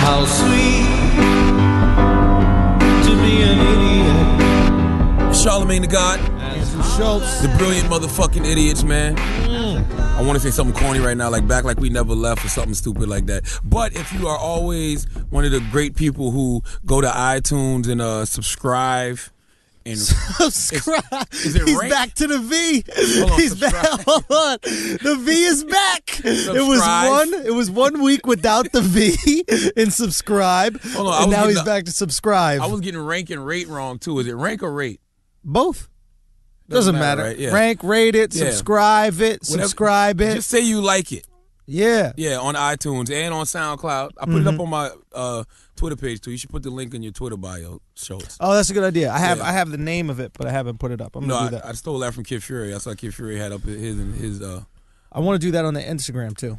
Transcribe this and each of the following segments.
How sweet to be an idiot. Charlemagne the God. Andrew Schultz. The brilliant motherfucking idiots, man. I want to say something corny right now, like back like we never left or something stupid like that. But if you are always one of the great people who go to iTunes and subscribe and Subscribe. Is it He's rank? back to the V. Hold on, He's back. Hold on. The V is back. It was 1 week without the V in subscribe. Hold on, and now he's back to subscribe. I was getting rank and rate wrong too. Is it rank or rate? Both. Doesn't matter. Right? Yeah. Rank, rate it, Yeah. subscribe it, subscribe it. Just say you like it. Yeah. Yeah, on iTunes and on SoundCloud. I put it up on my Twitter page too. You should put the link in your Twitter bio, Schultz. Oh, that's a good idea. I have the name of it, but I haven't put it up. I'm gonna do that. I stole that from Kid Fury. I saw Kid Fury had up his. I want to do that on the Instagram too.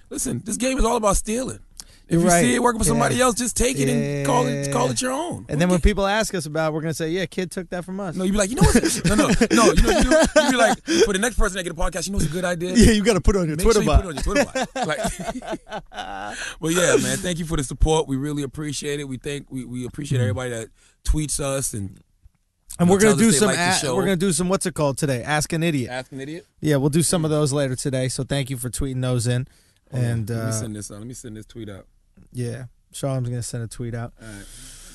Listen, this game is all about stealing. If You're you right. see it working for somebody Yeah. else, just take it and call it your own. And then when people ask us about it, we're going to say, yeah, kid took that from us. No, you be like, you know what? No. You be like, for the next person that get a podcast, you know what's a good idea? Yeah, you got to put it on your Make Twitter sure you bio. put it on your Twitter bio. Well, yeah, man. Thank you for the support. We really appreciate it. We appreciate everybody that tweets us and we're gonna do some. Like We're gonna do some. What's it called today? Ask an idiot. Ask an idiot. Yeah, we'll do some of those later today. So thank you for tweeting those in. And let me send this tweet out. Yeah, Charlem's gonna send a tweet out. All right.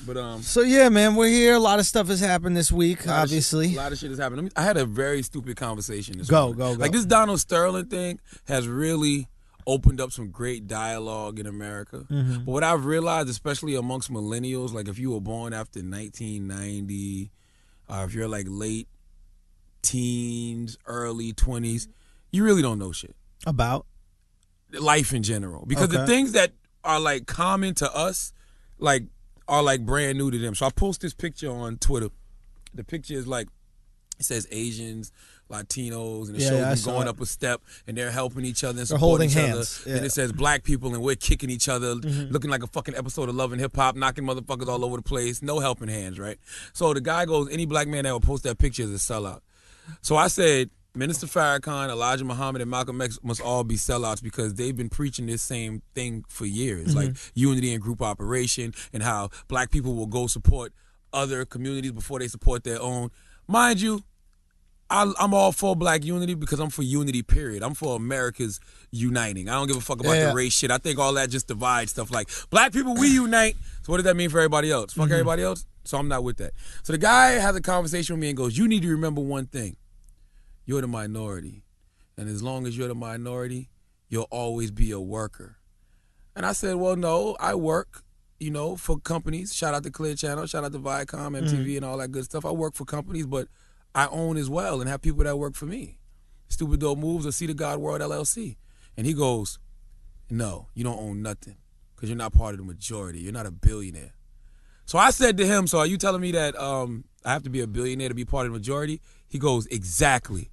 But So yeah, man, we're here. A lot of stuff has happened this week. Obviously, a lot of shit has happened. I had a very stupid conversation this Go. morning. Like this Donald Sterling thing has really opened up some great dialogue in America. But what I've realized, especially amongst millennials, like if you were born after 1990, if you're like late teens, early 20s, you really don't know shit about life in general. Because the things that are like common to us, like are like brand new to them. So I post this picture on Twitter. The picture is like, it says Asians, Latinos, and it shows them going up a step and they're helping each other and supporting each other. Yeah. Then it says black people and we're kicking each other, looking like a fucking episode of Love and Hip Hop, knocking motherfuckers all over the place. No helping hands, right? So the guy goes, any black man that will post that picture is a sellout. So I said, Minister Farrakhan, Elijah Muhammad, and Malcolm X must all be sellouts because they've been preaching this same thing for years, like unity and group operation and how black people will go support other communities before they support their own. Mind you, I'm all for black unity because I'm for unity, period. I'm for America's uniting. I don't give a fuck about the race shit. I think all that just divides stuff like, black people, we unite. So what does that mean for everybody else? Fuck everybody else? So I'm not with that. So the guy has a conversation with me and goes, you need to remember one thing. You're the minority. And as long as you're the minority, you'll always be a worker. And I said, well, no, I work, for companies. Shout out to Clear Channel, shout out to Viacom, MTV, and all that good stuff. I work for companies, but I own as well and have people that work for me. Stupid Dope Moves or See the God World LLC. And he goes, no, you don't own nothing because you're not part of the majority. You're not a billionaire. So I said to him, so are you telling me that I have to be a billionaire to be part of the majority? He goes, exactly.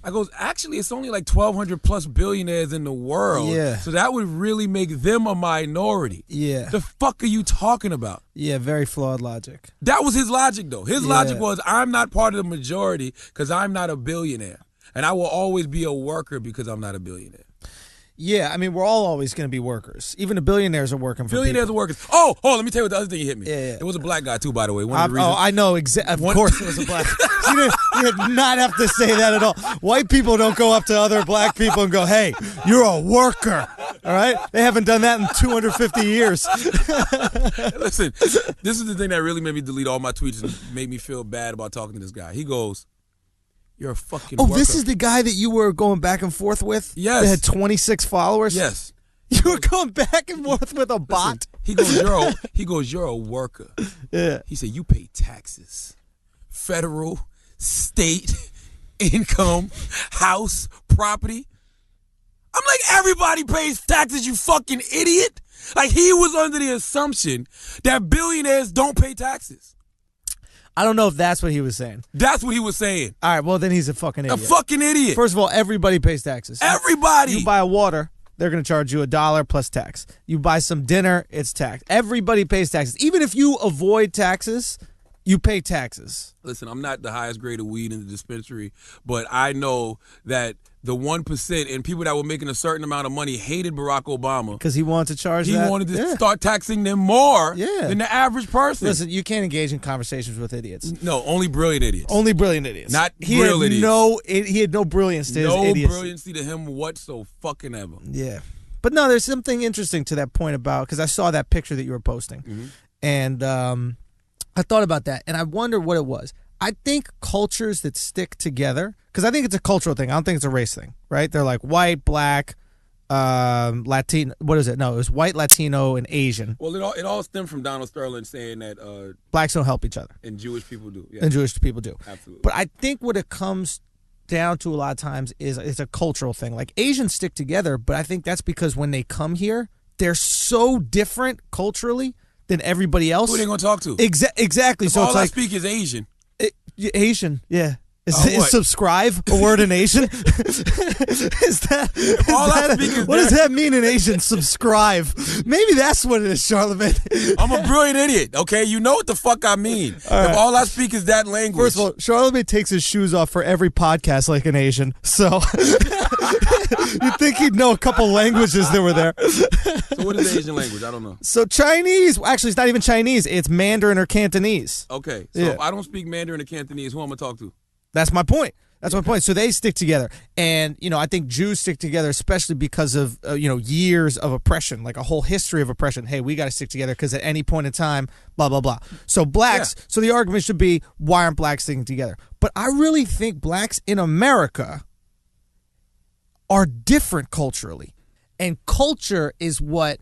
I goes, actually, it's only like 1,200 plus billionaires in the world. Yeah. So that would really make them a minority. Yeah. The fuck are you talking about? Yeah, very flawed logic. That was his logic, though. His logic was, I'm not part of the majority because I'm not a billionaire. And I will always be a worker because I'm not a billionaire. Yeah, I mean, we're all always going to be workers. Even the billionaires are working for Billionaires people. are workers. Oh, let me tell you what the other thing he hit me. Yeah. It was a black guy, too, by the way. One of the reasons. I know. Of course it was a black guy. You did not have to say that at all. White people don't go up to other black people and go, hey, you're a worker. All right? They haven't done that in 250 years. Listen, this is the thing that really made me delete all my tweets and made me feel bad about talking to this guy. He goes, you're a fucking worker. This is the guy that you were going back and forth with? Yes. That had 26 followers? Yes. You were going back and forth with a bot? Listen, he goes, you're a worker. Yeah. He said, you pay taxes. Federal, state, income, house, property. I'm like, everybody pays taxes, you fucking idiot. Like, he was under the assumption that billionaires don't pay taxes. I don't know if that's what he was saying. That's what he was saying. All right, well, then he's a fucking idiot. A fucking idiot. First of all, everybody pays taxes. Everybody. You buy a water, they're going to charge you $1 plus tax. You buy some dinner, it's taxed. Everybody pays taxes. Even if you avoid taxes, You pay taxes. Listen, I'm not the highest grade of weed in the dispensary, but I know that the 1% and people that were making a certain amount of money hated Barack Obama. Because he wanted to charge He that. wanted to start taxing them more Yeah. than the average person. Listen, you can't engage in conversations with idiots. No, only brilliant idiots. Only brilliant idiots. Not he real had idiots. He had no brilliance to his No idiocy. brilliancy to him whatsoever. Yeah. But no, there's something interesting to that point about, because I saw that picture that you were posting. Mm-hmm. And I thought about that, and I wonder what it was. I think cultures that stick together, because I think it's a cultural thing. I don't think it's a race thing, right? They're like white, black, Latino. What is it? No, it was white, Latino, and Asian. Well, it all stemmed from Donald Sterling saying that Blacks don't help each other. and Jewish people do. Yeah, And Jewish people do. absolutely. But I think what it comes down to a lot of times is it's a cultural thing. Like Asians stick together, but I think that's because when they come here, they're so different culturally than everybody else. Who they gonna talk to? Exactly. So All it's I like speak is Asian. Asian, yeah. Is what? subscribe a word in Asian? Is that? All I speak is what does that mean in Asian? Subscribe. Maybe that's what it is, Charlemagne. I'm a brilliant idiot. Okay, you know what the fuck I mean. right. If all I speak is that language. First of all, Charlemagne takes his shoes off for every podcast like an Asian. So you'd think he'd know a couple languages that were there. So what is the Asian language? I don't know. So Chinese, actually, it's not even Chinese. It's Mandarin or Cantonese. Okay, so Yeah. if I don't speak Mandarin or Cantonese, who I'm gonna talk to? That's my point. That's my point. So they stick together, and I think Jews stick together, especially because of years of oppression, like a whole history of oppression. Hey, we got to stick together because at any point in time, blah blah blah. So blacks. So the argument should be, why aren't blacks sticking together? But I really think blacks in America are different culturally, and culture is what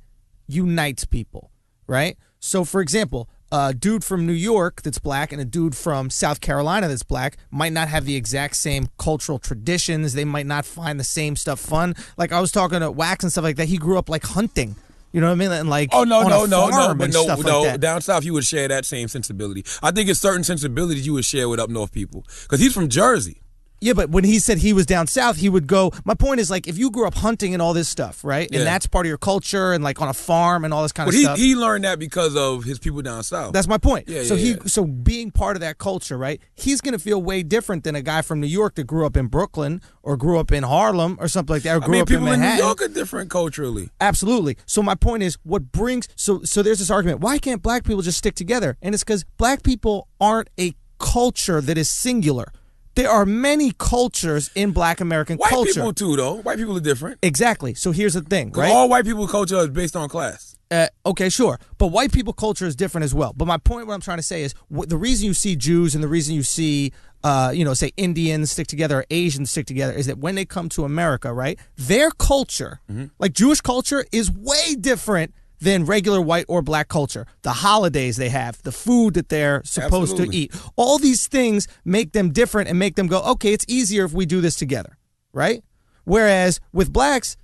unites people, right? So, for example, a dude from New York that's black and a dude from South Carolina that's black might not have the exact same cultural traditions. They might not find the same stuff fun. Like I was talking to Wax and stuff like that. He grew up like hunting. You know what I mean? And like Oh no, on no, a no, no, farm but and no, stuff no. like that. Down south, you would share that same sensibility. I think it's certain sensibilities you would share with up north people because he's from Jersey. Yeah, but when he said he was down south, he would go. My point is, like, if you grew up hunting and all this stuff, right? Yeah. And that's part of your culture and like on a farm and all this kind But of stuff. he learned that because of his people down south. That's my point. Yeah, so yeah, so being part of that culture, right? He's gonna feel way different than a guy from New York that grew up in Brooklyn or grew up in Harlem or something like that, or grew up in people in Manhattan. New York are different culturally. Absolutely. So my point is, what brings so there's this argument: why can't black people just stick together? And it's because black people aren't a culture that is singular. There are many cultures in black American White culture. people too, though. White people are different. Exactly. So here's the thing, right? All white people culture is based on class. Okay, sure. But white people culture is different as well. But my point, what I'm trying to say is, the reason you see Jews and the reason you see, say Indians stick together or Asians stick together is that when they come to America, right, their culture, like Jewish culture, is way different than regular white or black culture. The holidays they have, the food that they're supposed to eat, all these things make them different and make them go, okay, it's easier if we do this together, right? Whereas with blacks,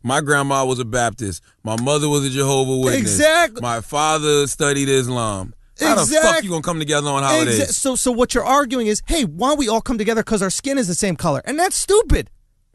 my grandma was a Baptist. My mother was a Jehovah's Witness. Exactly. My father studied Islam. How the fuck you gonna come together on holidays? So what you're arguing is, hey, why don't we all come together because our skin is the same color? And that's stupid.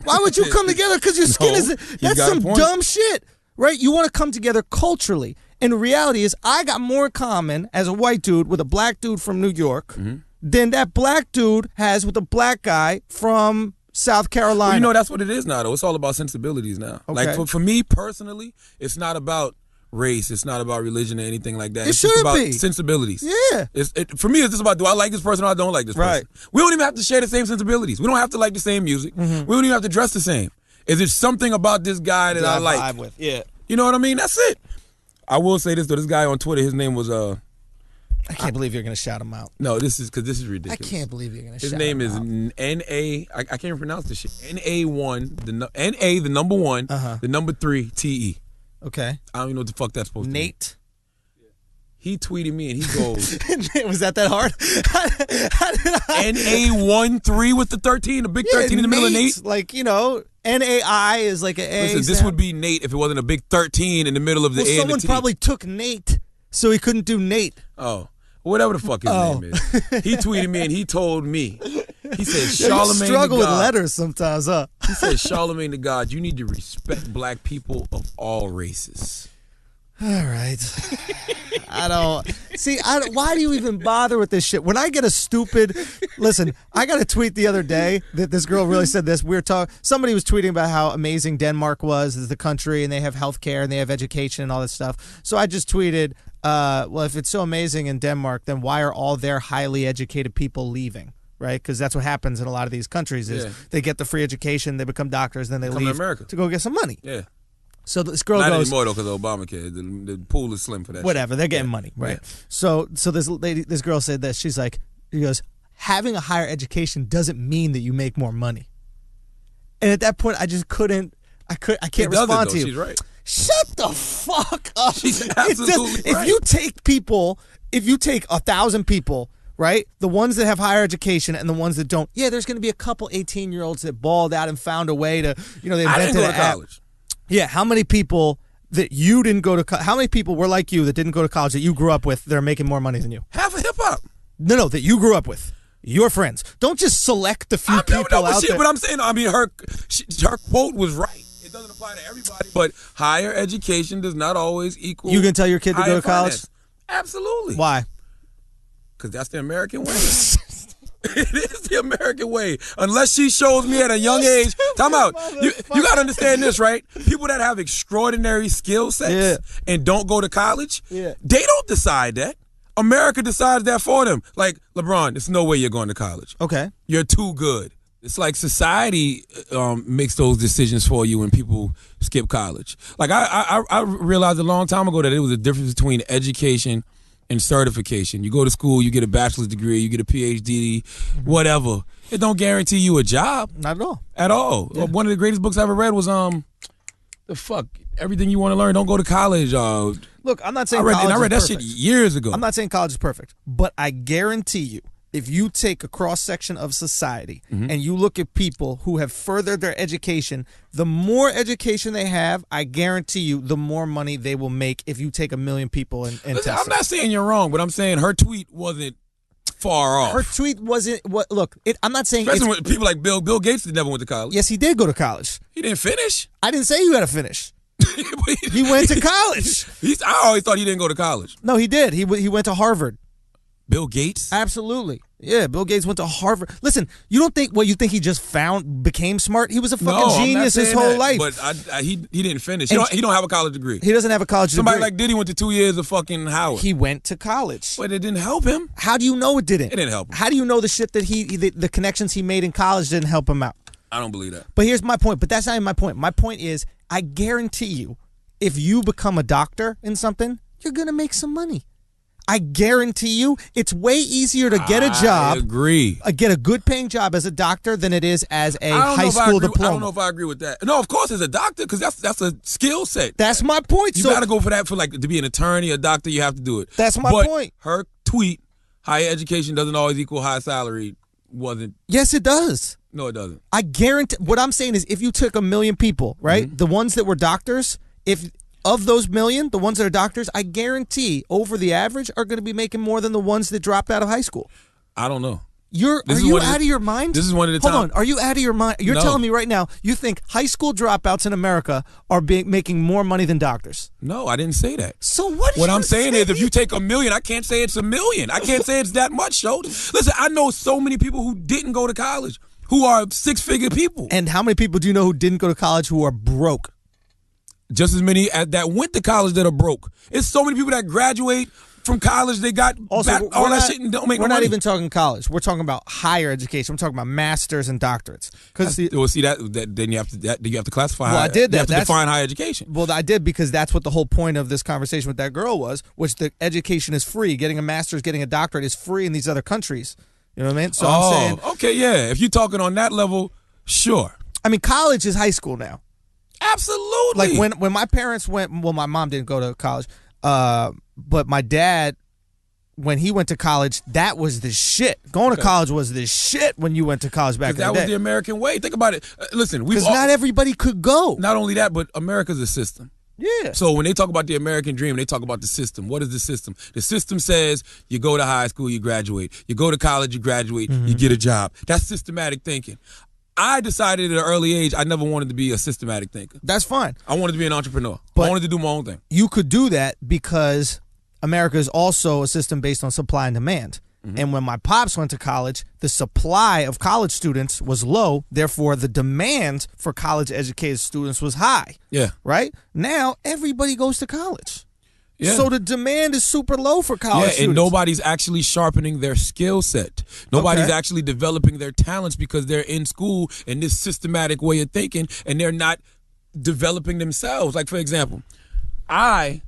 Why would you come together because your skin is? That's got a some point. dumb shit. Right? You want to come together culturally. And the reality is, I got more in common as a white dude with a black dude from New York than that black dude has with a black guy from South Carolina. Well, that's what it is now, though. It's all about sensibilities now. Okay. Like, for me personally, it's not about race. It's not about religion or anything like that. It It's just should about be. sensibilities. Yeah. For me, it's just about, do I like this person or I don't like this Right. person? We don't even have to share the same sensibilities. We don't have to like the same music. We don't even have to dress the same. Is there something about this guy that I like? vibe with. Yeah. You know what I mean? That's it. I will say this, though. This guy on Twitter, his name was, I can't believe you're going to shout him out. no, this is I ridiculous. can't believe you're going to His shout name him is out. N-A, I can't even pronounce this shit. N-A-1, N-A, the number one, the number 3, T-E. Okay. I don't even know what the fuck that's supposed to be. Nate. He tweeted me and he goes, Was that hard? N-A-1-3 with the 13, the big 13 in the middle of Nate. Like, N-A-I is like an A. Listen, this would be Nate if it wasn't a big 13 in the middle of the A and the someone T. probably took Nate, so he couldn't do Nate. Oh, whatever the fuck his name is. He tweeted me and he told me. He said, You Charlemagne struggle the with God. letters sometimes, huh? He said, Charlemagne the God, you need to respect black people of all races. All right. I don't see. Why do you even bother with this shit? When I get a stupid, listen, I got a tweet the other day that this girl really said this. We were talking. Somebody was tweeting about how amazing Denmark was as the country, and they have healthcare and they have education and all that stuff. So I just tweeted, well, if it's so amazing in Denmark, then why are all their highly educated people leaving? Right, because that's what happens in a lot of these countries. Is they get the free education, they become doctors, then they leave to America to go get some money. Yeah. So this girl Not goes, anymore though, because of Obamacare. The pool is slim for that. Whatever, shit. they're getting money, right? Yeah. So this girl said this. She's like, she goes, having a higher education doesn't mean that you make more money. And at that point, I just couldn't. I can't respond to you. She's right. Shut the fuck up. She's absolutely right. If you take 1,000 people. Right? The ones that have higher education and the ones that don't. Yeah, there's going to be a couple 18-year-olds that balled out and found a way to, they invented I didn't go to app. college. Yeah, how many people that you didn't go to college, how many people were like you that didn't go to college that you grew up with that are making more money than you? Half of hip-hop. No, that you grew up with. Your friends. Don't just select the few people out there. But I'm saying, her quote was right. It doesn't apply to everybody. But higher education does not always equal. You can tell your kid to go to college? Finance. Absolutely. Why? Because that's the American way. It is the American way. Unless she shows me at a young age. Time out. You got to understand this, right? People that have extraordinary skill sets and don't go to college, they don't decide that. America decides that for them. Like, LeBron, there's no way you're going to college. Okay. You're too good. It's like society makes those decisions for you when people skip college. Like, I realized a long time ago that there was a difference between education and certification. You go to school, you get a bachelor's degree, you get a PhD, whatever. It don't guarantee you a job. Not at all. At all. Yeah. One of the greatest books I ever read was Everything You Want to Learn. Don't go to college. Look, I'm not saying I read that shit years ago. I'm not saying college is perfect, but I guarantee you, if you take a cross-section of society and you look at people who have furthered their education, the more education they have, I guarantee you, the more money they will make if you take 1 million people and test them. I'm not saying you're wrong, but I'm saying her tweet wasn't far off. Her tweet wasn't, I'm not saying especially when people like Bill Gates that never went to college. Yes, he did go to college. He didn't finish. I didn't say you had to finish. He went to college. I always thought he didn't go to college. No, he did. He went to Harvard. Bill Gates? Absolutely. Yeah, Bill Gates went to Harvard. Listen, you don't think you think he just became smart? He was a fucking genius his whole life. But he didn't finish. He don't have a college degree. He doesn't have a college degree. Somebody like Diddy went to 2 years of fucking Howard. He went to college. But it didn't help him. How do you know it didn't? It didn't help him. How do you know the shit that the connections he made in college didn't help him out? I don't believe that. But here's my point. But that's not even my point. My point is, I guarantee you, if you become a doctor in something, you're going to make some money. I guarantee you, it's way easier to get a job. I agree. Get a good paying job as a doctor than it is as a high school diploma. I don't know if I agree with that. No, of course, as a doctor, because that's a skill set. That's my point. You got to go for that to be an attorney, a doctor. You have to do it. That's my point. Her tweet, higher education doesn't always equal high salary, wasn't. Yes, it does. No, it doesn't. I guarantee. What I'm saying is, if you took 1 million people, right, the ones that were doctors, of those million, the ones that are doctors, I guarantee over the average are going to be making more than the ones that dropped out of high school. I don't know. Are you out of your mind? This is one of the Hold on. Are you out of your mind? You're telling me right now you think high school dropouts in America are making more money than doctors? No, I didn't say that. So what I'm saying is, if you take 1 million, I can't say it's 1 million. I can't say it's that much, Schultz. Listen, I know so many people who didn't go to college, who are 6-figure people. And how many people do you know who didn't go to college who are broke? Just as many that went to college that are broke. It's so many people that graduate from college, they got all that shit and don't make no money. We're not even talking college. We're talking about higher education. We're talking about masters and doctorates. Then you have to classify. Well, I did that. You have to define higher education. Well, I did because that's what the whole point of this conversation with that girl was, which the education is free. Getting a master's, getting a doctorate is free in these other countries. You know what I mean? So I'm saying, okay, yeah. If you're talking on that level, sure. I mean, college is high school now. Absolutely. Like when my parents went, well, my mom didn't go to college, but my dad, when he went to college, that was the shit. Going to college was the shit when you went to college back in the day. That was the American way. Think about it. Listen, because not everybody could go. Not only that, but America's a system. Yeah. So when they talk about the American dream, they talk about the system. What is the system? The system says you go to high school, you graduate. You go to college, you graduate, you get a job. That's systematic thinking. I decided at an early age I never wanted to be a systematic thinker. That's fine. I wanted to be an entrepreneur. But I wanted to do my own thing. You could do that because America is also a system based on supply and demand. And when my pops went to college, the supply of college students was low. Therefore, the demand for college-educated students was high. Yeah. Right? Now, everybody goes to college. Yeah. So the demand is super low for college students. And nobody's actually sharpening their skill set. Nobody's actually developing their talents because they're in school in this systematic way of thinking, and they're not developing themselves. Like, for example, I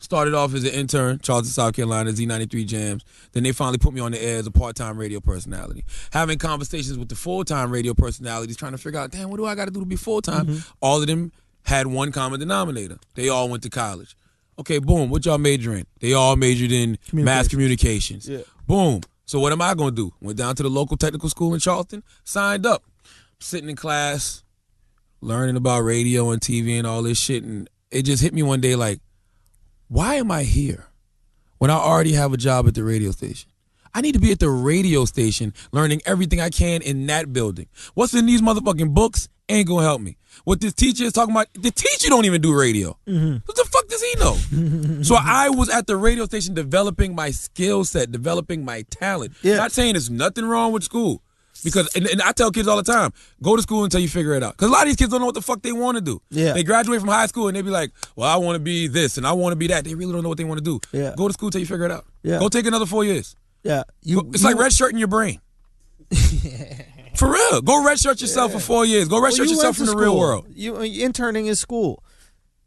started off as an intern, Charleston, South Carolina, Z93 Jams. Then they finally put me on the air as a part-time radio personality. Having conversations with the full-time radio personalities, trying to figure out, damn, what do I got to do to be full-time? All of them had one common denominator. They all went to college. Okay, boom, what y'all major in? They all majored in mass communications. Yeah. Boom. So what am I going to do? Went down to the local technical school in Charleston, signed up. Sitting in class, learning about radio and TV and all this shit, and it just hit me one day like, why am I here when I already have a job at the radio station? I need to be at the radio station learning everything I can in that building. What's in these motherfucking books ain't gonna help me. What this teacher is talking about, the teacher don't even do radio. What the fuck does he know? So I was at the radio station developing my skill set, developing my talent. Yeah. Not saying there's nothing wrong with school. Because and I tell kids all the time, go to school until you figure it out. Because a lot of these kids don't know what the fuck they want to do. Yeah. They graduate from high school and they be like, well, I want to be this and I want to be that. They really don't know what they want to do. Yeah. Go to school until you figure it out. Yeah. Go take another 4 years. Yeah. It's like red shirt in your brain. For real. Go red shirt yourself for 4 years. Go red shirt yourself in the real world. You interning is school.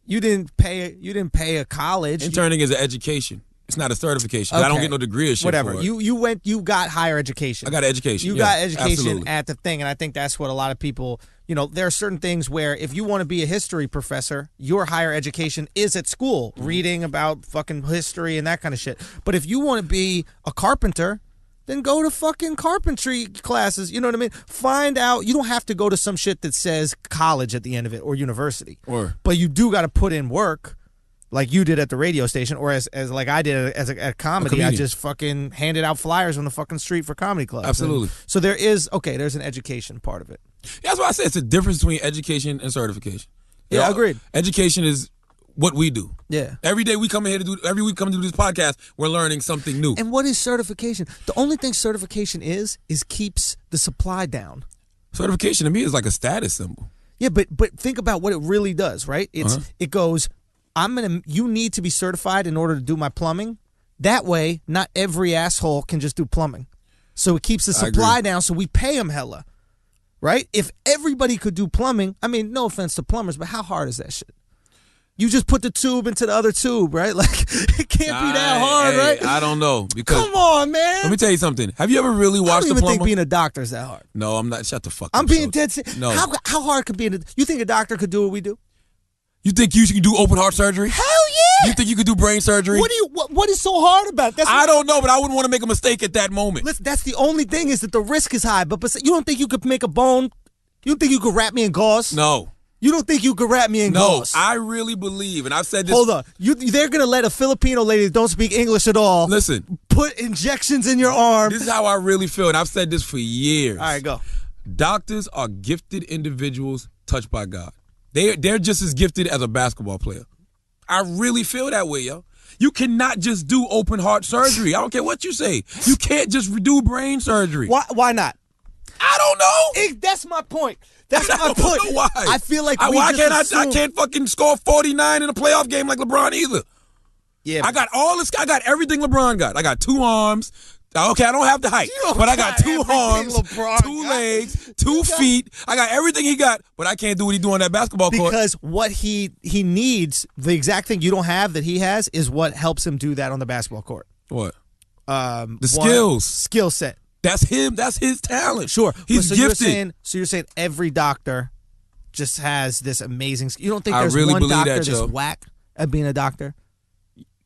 You didn't pay a college. Interning is an education. It's not a certification. I don't get no degree or shit. Whatever. For it. You got higher education. I got education. You got education absolutely. at the thing, and I think that's what a lot of people, there are certain things where if you want to be a history professor, your higher education is at school, reading about fucking history and that kind of shit. But if you want to be a carpenter, then go to fucking carpentry classes. You know what I mean? Find out. You don't have to go to some shit that says college at the end of it or university. But you do got to put in work. Like you did at the radio station, or as like I did at comedy, I just fucking handed out flyers on the fucking street for comedy clubs. Absolutely. And so there's an education part of it. Yeah, that's why I say it's a difference between education and certification. Yeah, agreed. Education is what we do. Yeah. Every day we come in here every week come to do this podcast, we're learning something new. And what is certification? The only thing certification is keeps the supply down. Certification to me is like a status symbol. Yeah, but think about what it really does, right? It goes, you need to be certified in order to do my plumbing. That way, not every asshole can just do plumbing. So it keeps the supply down, so we pay them hella. Right? If everybody could do plumbing, I mean, no offense to plumbers, but how hard is that shit? You just put the tube into the other tube, right? Like, it can't be that hard, right? I don't know. Because come on, man. Let me tell you something. Have you ever really watched I don't a even plumber? think being a doctor is that hard. No, I'm not. Shut the fuck up. I'm being dead serious. No. How hard could being you think a doctor could do what we do? You think you should do open heart surgery? Hell yeah! You think you could do brain surgery? What is so hard about it? I don't know, but I wouldn't want to make a mistake at that moment. Listen, that's the only thing is that the risk is high. But you don't think you could make a bone? You don't think you could wrap me in gauze? No. You don't think you could wrap me in gauze? No, I really believe, and I've said this. Hold on. They're going to let a Filipino lady that don't speak English at all put injections in your arm. This is how I really feel, and I've said this for years. All right, go. Doctors are gifted individuals touched by God. They're just as gifted as a basketball player. I really feel that way, yo. You cannot just do open heart surgery. I don't care what you say. You can't just do brain surgery. Why not? I don't know. That's my point. That's my point. I don't know why. I feel like I can't fucking score 49 in a playoff game like LeBron either. Yeah, I got I got everything LeBron got. I got 2 arms. Okay, I don't have the height, but I got 2 arms, 2 legs, 2 feet. I got everything he got, but I can't do what he do on that basketball court. Because what he needs, the exact thing you don't have that he has, is what helps him do that on the basketball court. What? Skills. Skill set. That's him. That's his talent. Sure. He's gifted. You're saying every doctor just has this amazing. You don't think I there's really one believe doctor that, that's whack at being a doctor?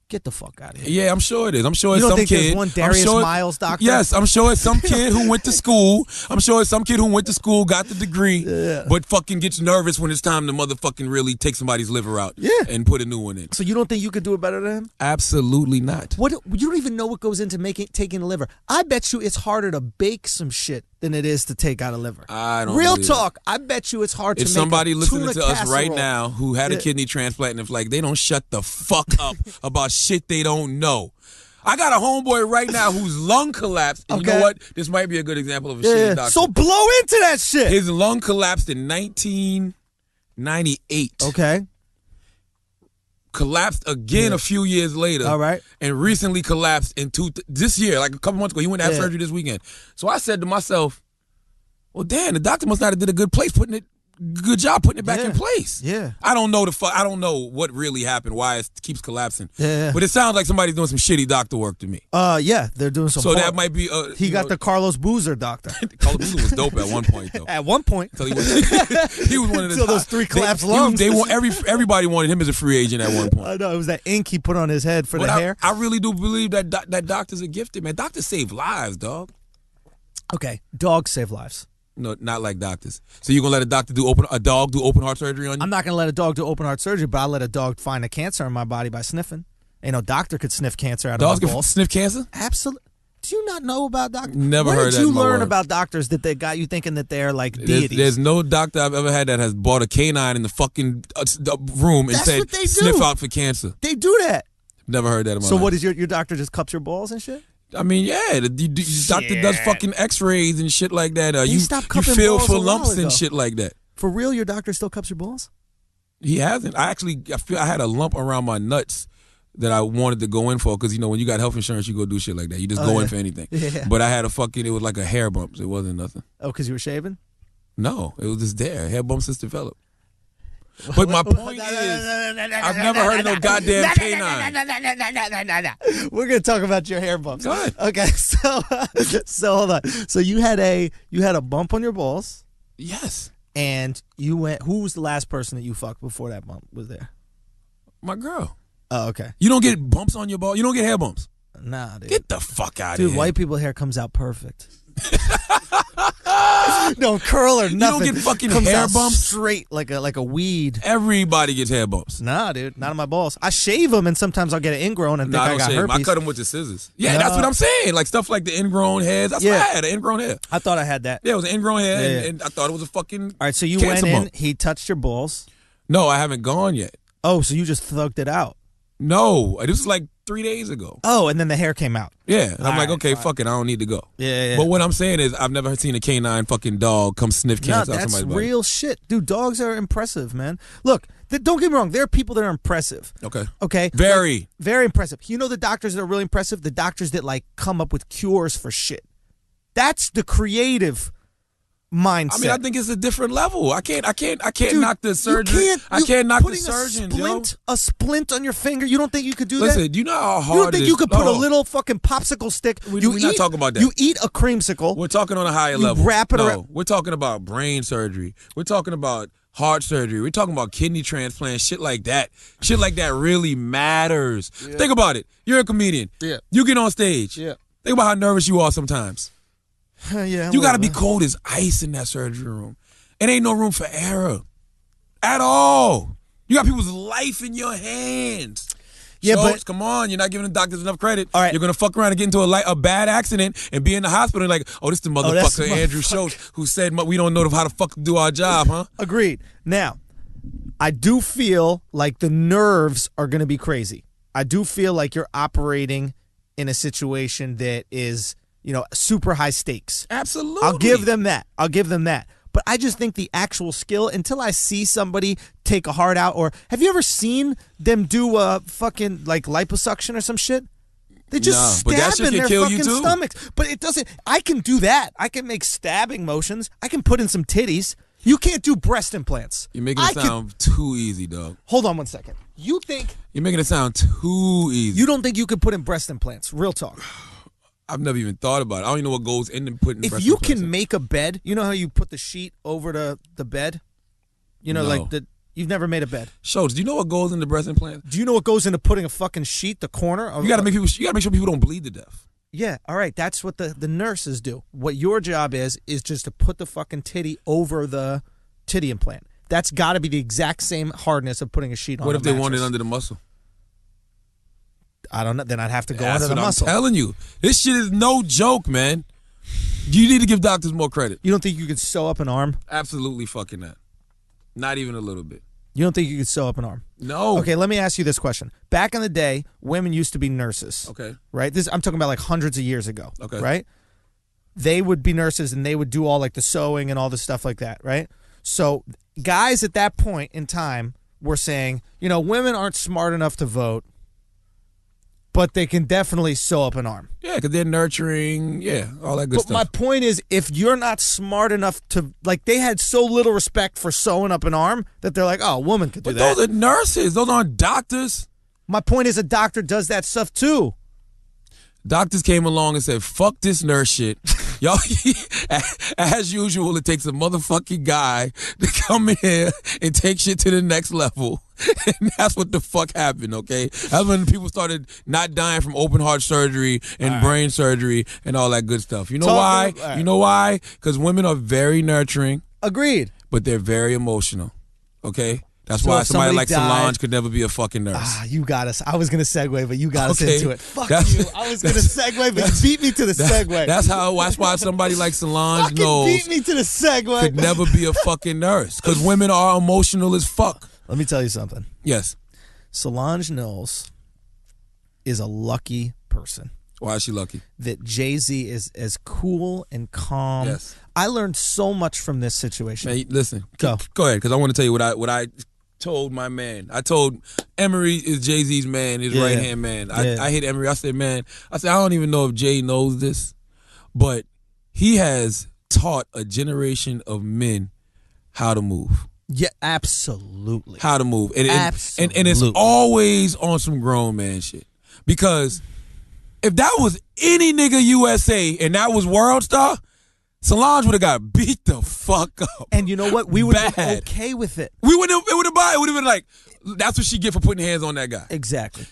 Get the fuck out of here. Yeah, I'm sure it is. I'm sure it's You don't some think there's kid. one Darius Miles doctor? Yes, I'm sure it's some kid who went to school. I'm sure it's some kid who went to school, got the degree, but fucking gets nervous when it's time to motherfucking really take somebody's liver out and put a new one in. So you don't think you could do it better than him? Absolutely not. What? You don't even know what goes into taking a liver. I bet you it's harder to bake some shit than it is to take out a liver. I don't Real believe talk. I bet you it's hard to If make somebody a listening tuna to us right casserole. now who had a kidney transplant and if like they don't shut the fuck up about shit they don't know. I got a homeboy right now whose lung collapsed. And you know what? This might be a good example of a shitty doctor. So blow into that shit. His lung collapsed in 1998. Okay. Collapsed again a few years later. All right. And recently collapsed in this year, like a couple months ago. He went to have surgery this weekend. So I said to myself, well, damn, the doctor must not have did a good job putting it back in place. Yeah. I don't know I don't know what really happened, why it keeps collapsing. Yeah. But it sounds like somebody's doing some shitty doctor work to me. Yeah, they're doing some. So that might be. He got the Carlos Boozer doctor. Carlos Boozer was dope at one point, though. At one point. Until he was one of the. Until those 3 collapsed lungs. Everybody wanted him as a free agent at one point. I know it was that ink he put on his head for the hair. I really do believe that that doctors are gifted, man. Doctors save lives, dog. Okay, dogs save lives. No, not like doctors. So you're gonna let a dog do open heart surgery on you? I'm not gonna let a dog do open heart surgery, but I'll let a dog find a cancer in my body by sniffing. Ain't no doctor could sniff cancer out Dogs of my can balls. sniff cancer? Absolutely. Do you not know about doctors? Never heard that. Where did you in my learn life. about doctors that they got you thinking that they're like deities? There's no doctor I've ever had that has bought a canine in the fucking room and That's said what they do. sniff out for cancer. They do that. Never heard that in my So life. what is your doctor just cups your balls and shit? I mean, yeah, the doctor does fucking X-rays and shit like that. You stopped cupping feel balls for a while lumps ago. and shit like that. For real, your doctor still cups your balls? He hasn't. I had a lump around my nuts that I wanted to go in for because, you know, when you got health insurance, you go do shit like that. You just go in for anything. Yeah. But I had it was like a hair bump. So it wasn't nothing. Oh, because you were shaving? No, it was just there. Hair bumps just developed. But my point is, I've never heard of no goddamn canine. We're gonna talk about your hair bumps. Go ahead. Okay, so hold on. So you had a bump on your balls, Yes. and you went. Who was the last person that you fucked before that bump was there? My girl. Oh, okay. You don't get bumps on your ball? You don't get hair bumps? Nah, dude. Get the fuck out of Dude, here. white people hair comes out perfect. Don't curl or nothing. You don't get fucking comes hair out bumps? straight like a weed. Everybody gets hair bumps. Nah, dude, not on my balls. I shave them and sometimes I'll get an ingrown and No, think I I don't got shave 'em. herpes. I cut them with the scissors. Yeah, No. that's what I'm saying. Like stuff like the ingrown hairs. That's why I had an ingrown hair. I thought I had that. Yeah, it was an ingrown hair, Yeah. and I thought it was a fucking All right, so you cancer went in. bump. He touched your balls. No, I haven't gone yet. Oh, so you just thugged it out. No, this was like 3 days ago. Oh, and then the hair came out. Yeah, and I'm All like, right, okay, fuck it, I don't need to go. Yeah. But what I'm saying is, I've never seen a canine fucking dog come sniff No, cancer out that's somebody's body. real shit. Dude, dogs are impressive, man. Look, don't get me wrong. There are people that are impressive. Okay. Okay? Very. Like, very impressive. You know the doctors that are really impressive? The doctors that, like, come up with cures for shit. That's the creative mindset. I mean, I think it's a different level. I can't Dude, knock the surgery. I can't knock the surgeons, yo. A splint on your finger. You don't think you could do Listen, that? you know how hard You don't think it you is? could put a No. little fucking popsicle stick? We're You not talking about that. You eat a creamsicle. We're talking on a higher You level. wrap it no, around- we're talking about brain surgery. We're talking about heart surgery. We're talking about kidney transplant, shit like that. Shit like that really matters. Think about it. You're a comedian. Yeah. You get on stage. Yeah. Think about how nervous you are sometimes. Yeah, You got to be whatever. cold as ice in that surgery room. It ain't no room for error at all. You got people's life in your hands. Yeah, Schultz, but- come on, you're not giving the doctors enough credit. All right. You're gonna fuck around and get into a bad accident and be in the hospital like, oh, this the that's motherfucker the Andrew motherfucker. Schultz who said we don't know how to fuck do our job, huh? Agreed. Now, I do feel like the nerves are going to be crazy. I do feel like you're operating in a situation that is, super high stakes. Absolutely. I'll give them that. But I just think the actual skill, until I see somebody take a heart out, or have you ever seen them do a fucking like liposuction or some shit? They just No, but that stab shit in can their kill you fucking too. stomachs. But it doesn't. I can do that. I can make stabbing motions. I can put in some titties. You can't do breast implants. You're making it sound too easy, dog. Hold on one second. You think You're making it sound too easy. you don't think you could put in breast implants? Real talk. I've never even thought about it. I don't even know what goes into putting If breast you implants can in. make a bed, you know how you put the sheet over the bed? No. like You've never made a bed. Schultz, do you know what goes into breast implants? Do you know what goes into putting a fucking sheet, the corner? You gotta make sure people don't bleed to death. Yeah, all right. That's what the nurses do. What your job is just to put the fucking titty over the titty implant. That's got to be the exact same hardness of putting a sheet on. What if they want it under the muscle? I don't know. Then I'd have to go under the That's what muscle. I'm telling you. This shit is no joke, man. You need to give doctors more credit. You don't think you could sew up an arm? Absolutely fucking not. Not even a little bit. You don't think you could sew up an arm? No. Okay, let me ask you this question. Back in the day, women used to be nurses. Okay. Right? I'm talking about like hundreds of years ago. Okay. Right? They would be nurses and they would do all like the sewing and all the stuff like that, right? So guys at that point in time were saying, women aren't smart enough to vote, but they can definitely sew up an arm. Yeah, because they're nurturing, all that good stuff. But my point is, if you're not smart enough to, they had so little respect for sewing up an arm that they're like, oh, a woman could do that. Those are nurses. Those aren't doctors. My point is, a doctor does that stuff too. Doctors came along and said, fuck this nurse shit. Y'all, as usual, it takes a motherfucking guy to come in here and take shit to the next level. And that's what the fuck happened, okay? That's when people started not dying from open heart surgery and brain surgery and all that good stuff. You know why? You know why? Because women are very nurturing. Agreed. But they're very emotional, okay? That's why somebody like Solange could never be a fucking nurse. You got us. I was going to segue, but you got us into it. Fuck you. I was going to segue, but you beat me to the segue. That's why somebody like Solange knows beat me to the segue. Could never be a fucking nurse. Because women are emotional as fuck. Let me tell you something. Yes. Solange Knowles is a lucky person. Why is she lucky? That Jay-Z is as cool and calm. Yes. I learned so much from this situation. Man, listen. Go ahead, because I want to tell you what I told my man. I told Emery is Jay-Z's man, his right-hand man. I hit Emery. I said, I don't even know if Jay knows this, but he has taught a generation of men how to move. Yeah, absolutely. How to move. Absolutely. And it's always on some grown man shit. Because if that was any nigga USA and that was World Star, Solange would have got beat the fuck up. And you know what? We would have been okay with it. It would have been like, that's what she get for putting hands on that guy. Exactly.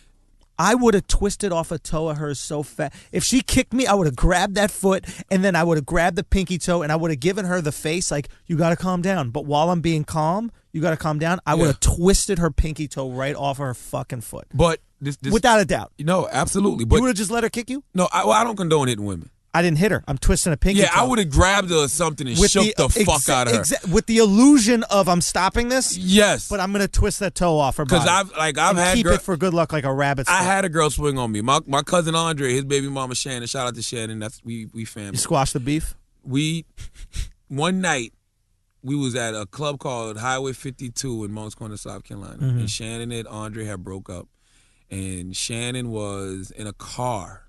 I would have twisted off a toe of hers so fast. If she kicked me, I would have grabbed that foot, and then I would have grabbed the pinky toe, and I would have given her the face like, you got to calm down. But while I'm being calm, you got to calm down. I would have twisted her pinky toe right off of her fucking foot. But this without a doubt. No, absolutely. But you would have just let her kick you? No, I don't condone hitting women. I didn't hit her. I'm twisting a pinky toe. I would have grabbed her or something and shook the fuck out of her. With the illusion of I'm stopping this. Yes. But I'm going to twist that toe off her body. Because I've had keep it for good luck like a rabbit's foot. I had a girl swing on me. My cousin Andre, his baby mama Shannon, shout out to Shannon. That's we family. You squash the beef? One night, we was at a club called Highway 52 in Moncks Corner, South Carolina. Mm-hmm. And Shannon and Andre had broke up. And Shannon was in a car.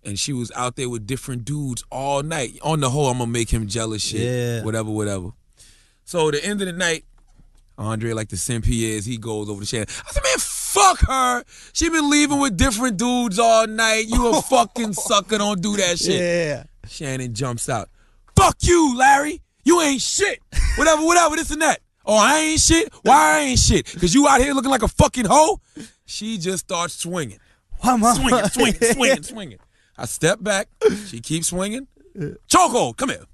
And she was out there with different dudes all night. On the whole, I'm going to make him jealous shit. Yeah. Whatever. So at the end of the night, Andre, like the simp he is, he goes over to Shannon. I said, man, fuck her. She been leaving with different dudes all night. You a fucking sucker. Don't do that shit. Yeah. Shannon jumps out. Fuck you, Larry. You ain't shit. Whatever, this and that. Oh, I ain't shit? Why I ain't shit? Because you out here looking like a fucking hoe? She just starts swinging. Swinging. I step back. She keeps swinging. Chokehold, come here.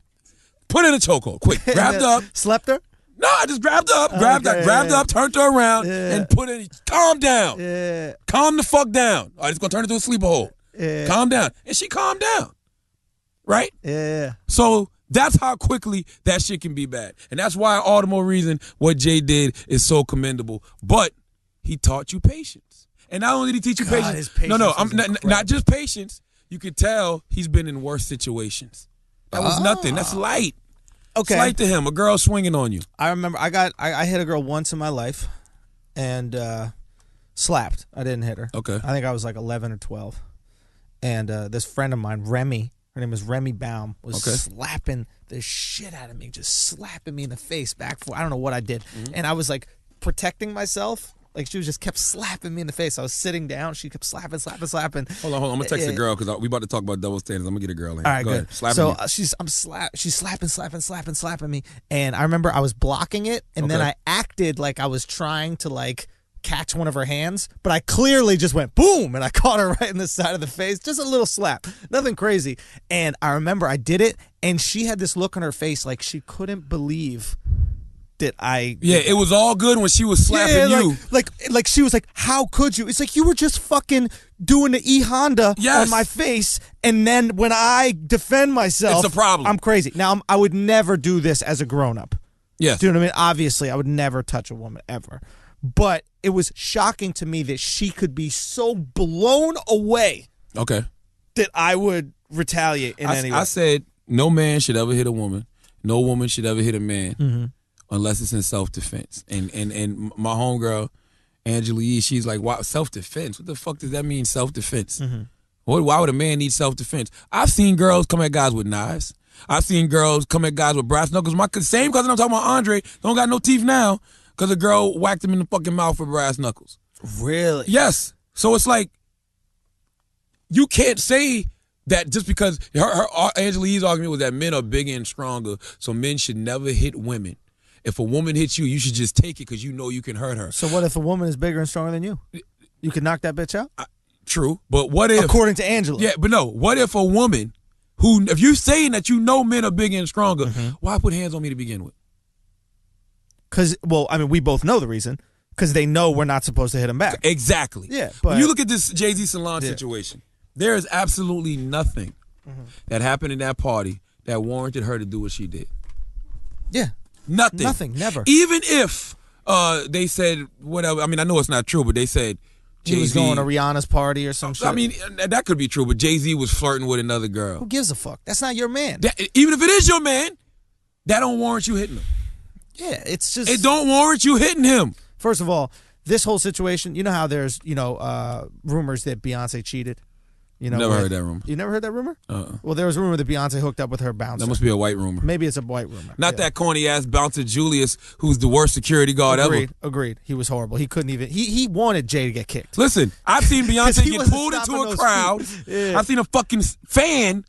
Put in a chokehold, quick. Grabbed her up. Slept her? No, I just grabbed her up. Grabbed her up, turned her around, and put in. Calm down. Yeah. Calm the fuck down. All right, it's gonna turn into a sleeper hold. Yeah. Calm down, and she calmed down. Right? Yeah. So that's how quickly that shit can be bad, and that's why all the more reason what Jay did is so commendable. But he taught you patience, and not only did he teach you patience. I'm not just patience. You could tell he's been in worse situations. That was nothing. That's light. Okay. It's light to him. A girl swinging on you. I remember I hit a girl once in my life and slapped. I didn't hit her. Okay. I think I was like 11 or 12. And this friend of mine, Remy, her name is Remy Baum, was slapping the shit out of me, just slapping me in the face back for I don't know what I did. Mm-hmm. And I was like protecting myself. Like she was just kept slapping me in the face. I was sitting down. She kept slapping. Hold on. I'm gonna text the girl because we about to talk about double standards. I'm gonna get a girl in. All right, Go good. ahead. Slapping So me. she's slapping me, and I remember I was blocking it, and then I acted like I was trying to like catch one of her hands, but I clearly just went boom, and I caught her right in the side of the face. Just a little slap, nothing crazy. And I remember I did it, and she had this look on her face like she couldn't believe that I. Yeah, it was all good when she was slapping you. Like she was like, how could you? It's like you were just fucking doing the Honda on my face, and then when I defend myself, it's a problem. I'm crazy. Now I would never do this as a grown up. Yes. Do you know what I mean? Obviously, I would never touch a woman ever. But it was shocking to me that she could be so blown away. Okay. That I would retaliate in any way. I said no man should ever hit a woman. No woman should ever hit a man. Unless it's in self-defense. And my homegirl, Angela Yee, she's like, wow, self-defense? What the fuck does that mean, self-defense? Why would a man need self-defense? I've seen girls come at guys with knives. I've seen girls come at guys with brass knuckles. My same cousin I'm talking about, Andre, don't got no teeth now because a girl whacked him in the fucking mouth with brass knuckles. Really? Yes. So it's like, you can't say that just because her Angela Yee's argument was that men are bigger and stronger, so men should never hit women. If a woman hits you, you should just take it because you know you can hurt her. So what if a woman is bigger and stronger than you? You could knock that bitch out? True, but what if... According to Angela. Yeah, but no, what if a woman who... If you're saying that you know men are bigger and stronger, why put hands on me to begin with? Because, well, I mean, we both know the reason. Because they know we're not supposed to hit them back. Exactly. Yeah, but... When you look at this Jay-Z Solange situation, there is absolutely nothing that happened in that party that warranted her to do what she did. Yeah. Nothing. Never. Even if they said whatever. I mean, I know it's not true, but they said Jay-Z he was going to Rihanna's party or some shit. I mean, that could be true, but Jay-Z was flirting with another girl. Who gives a fuck? That's not your man. Even if it is your man, that don't warrant you hitting him. Yeah, it's just... It don't warrant you hitting him. First of all, this whole situation, you know how there's, rumors that Beyonce cheated? Never heard that rumor. You never heard that rumor? Well, there was a rumor that Beyonce hooked up with her bouncer. That must be a white rumor. Maybe it's a white rumor. Not that corny-ass bouncer Julius, who's the worst security guard ever. Agreed. He was horrible. He couldn't even... He wanted Jay to get kicked. Listen, I've seen Beyonce get pulled into a crowd. Yeah. I've seen a fucking fan,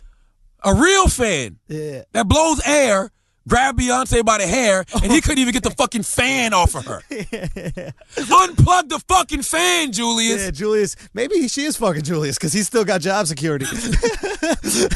a real fan, that blows air, grab Beyonce by the hair, and he couldn't even get the fucking fan off of her. Unplug the fucking fan, Julius. Yeah, Julius. Maybe she is fucking Julius because he's still got job security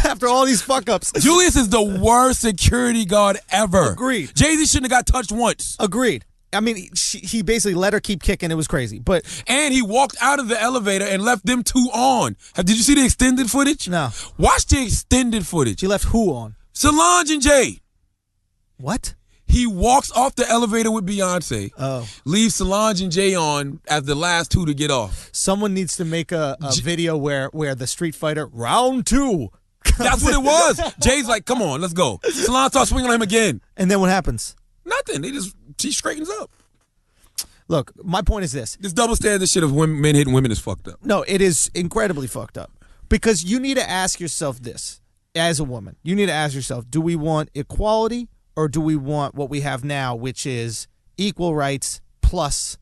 after all these fuck-ups. Julius is the worst security guard ever. Agreed. Jay-Z shouldn't have got touched once. Agreed. I mean, he basically let her keep kicking. It was crazy. And he walked out of the elevator and left them two on. Did you see the extended footage? No. Watch the extended footage. He left who on? Solange and Jay. What? He walks off the elevator with Beyonce. Oh. Leaves Solange and Jay on as the last two to get off. Someone needs to make a video where the Street Fighter round 2. That's what it was. Jay's like, come on, let's go. Solange starts swinging on him again. And then what happens? Nothing. She straightens up. Look, my point is this. This double standard shit of men hitting women is fucked up. No, it is incredibly fucked up. Because you need to ask yourself this. As a woman, you need to ask yourself, do we want equality or do we want what we have now, which is equal rights plus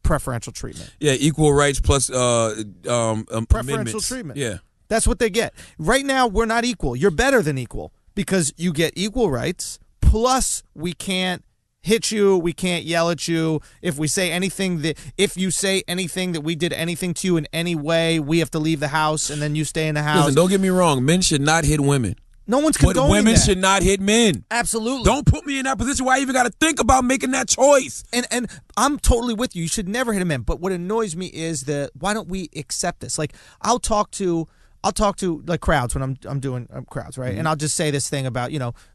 preferential treatment? Yeah, equal rights plus preferential treatment. Yeah. That's what they get. Right now, we're not equal. You're better than equal because you get equal rights, plus we can't hit you, we can't yell at you. If you say anything that we did anything to you in any way, we have to leave the house and then you stay in the house. Listen, don't get me wrong. Men should not hit women. No one's condoning But women that. should not hit men. Absolutely. Don't put me in that position where I even got to think about making that choice. And I'm totally with you. You should never hit a man. But what annoys me is that why don't we accept this? Like I'll talk to like crowds when I'm doing crowds, right? Mm-hmm. And I'll just say this thing about,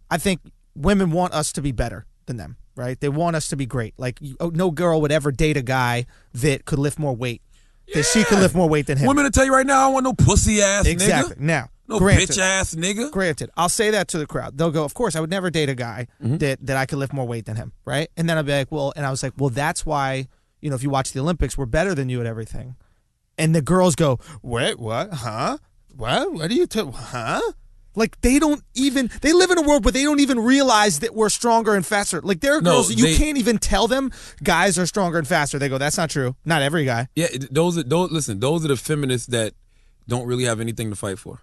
I think women want us to be better than them, right? They want us to be great. Like no girl would ever date a guy that could lift more weight. Yeah. That she could lift more weight than him. Women will tell you right now, I don't want no pussy ass nigga. Exactly. Now. No bitch ass nigga. Granted, I'll say that to the crowd. They'll go, of course, I would never date a guy that I could lift more weight than him, right? And then I'll be like, that's why, if you watch the Olympics, we're better than you at everything. And the girls go, wait, what? Huh? What? What are you huh? Like they live in a world where they don't even realize that we're stronger and faster. Like there are girls you can't even tell them guys are stronger and faster. They go, that's not true. Not every guy. Yeah, those are the feminists that don't really have anything to fight for.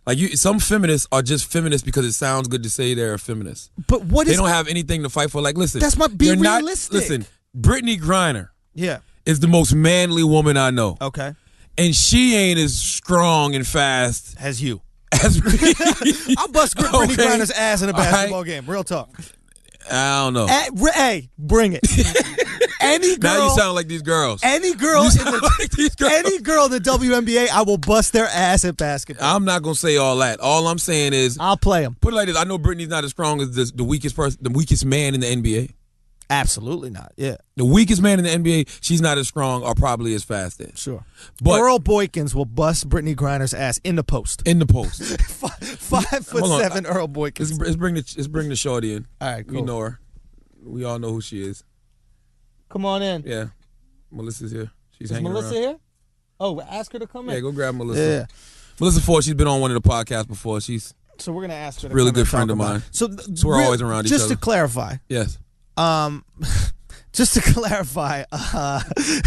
Like some feminists are just feminists because it sounds good to say they're a feminist. But they don't have anything to fight for. Like listen, be realistic. Listen, Brittany Griner yeah, is the most manly woman I know. Okay. And she ain't as strong and fast as you. As me. I'll bust Brittany Griner's ass in a basketball game. Real talk. I don't know. Hey, bring it. Any girl. Now you sound like these girls. Any girl in the WNBA, I will bust their ass at basketball. I'm not gonna say all that. All I'm saying is I'll play them. Put it like this: I know Brittany's not as strong as the weakest man in the NBA. Absolutely not. Yeah. The weakest man in the NBA, she's not as strong or probably as fast as. Sure. But Earl Boykins will bust Brittany Griner's ass in the post. In the post. 5'7" Earl Boykins. Let's bring the shorty in. All right, cool. We know her. We all know who she is. Come on in. Yeah. Melissa's here. She's is hanging Melyssa around. Here? Oh, ask her to come in. Yeah, go grab Melyssa. Yeah. Melyssa Ford, she's been on one of the podcasts before. She's so we're gonna ask her to really come good friend of mine. So we're always around each other. Just to clarify. Yes. Just to clarify,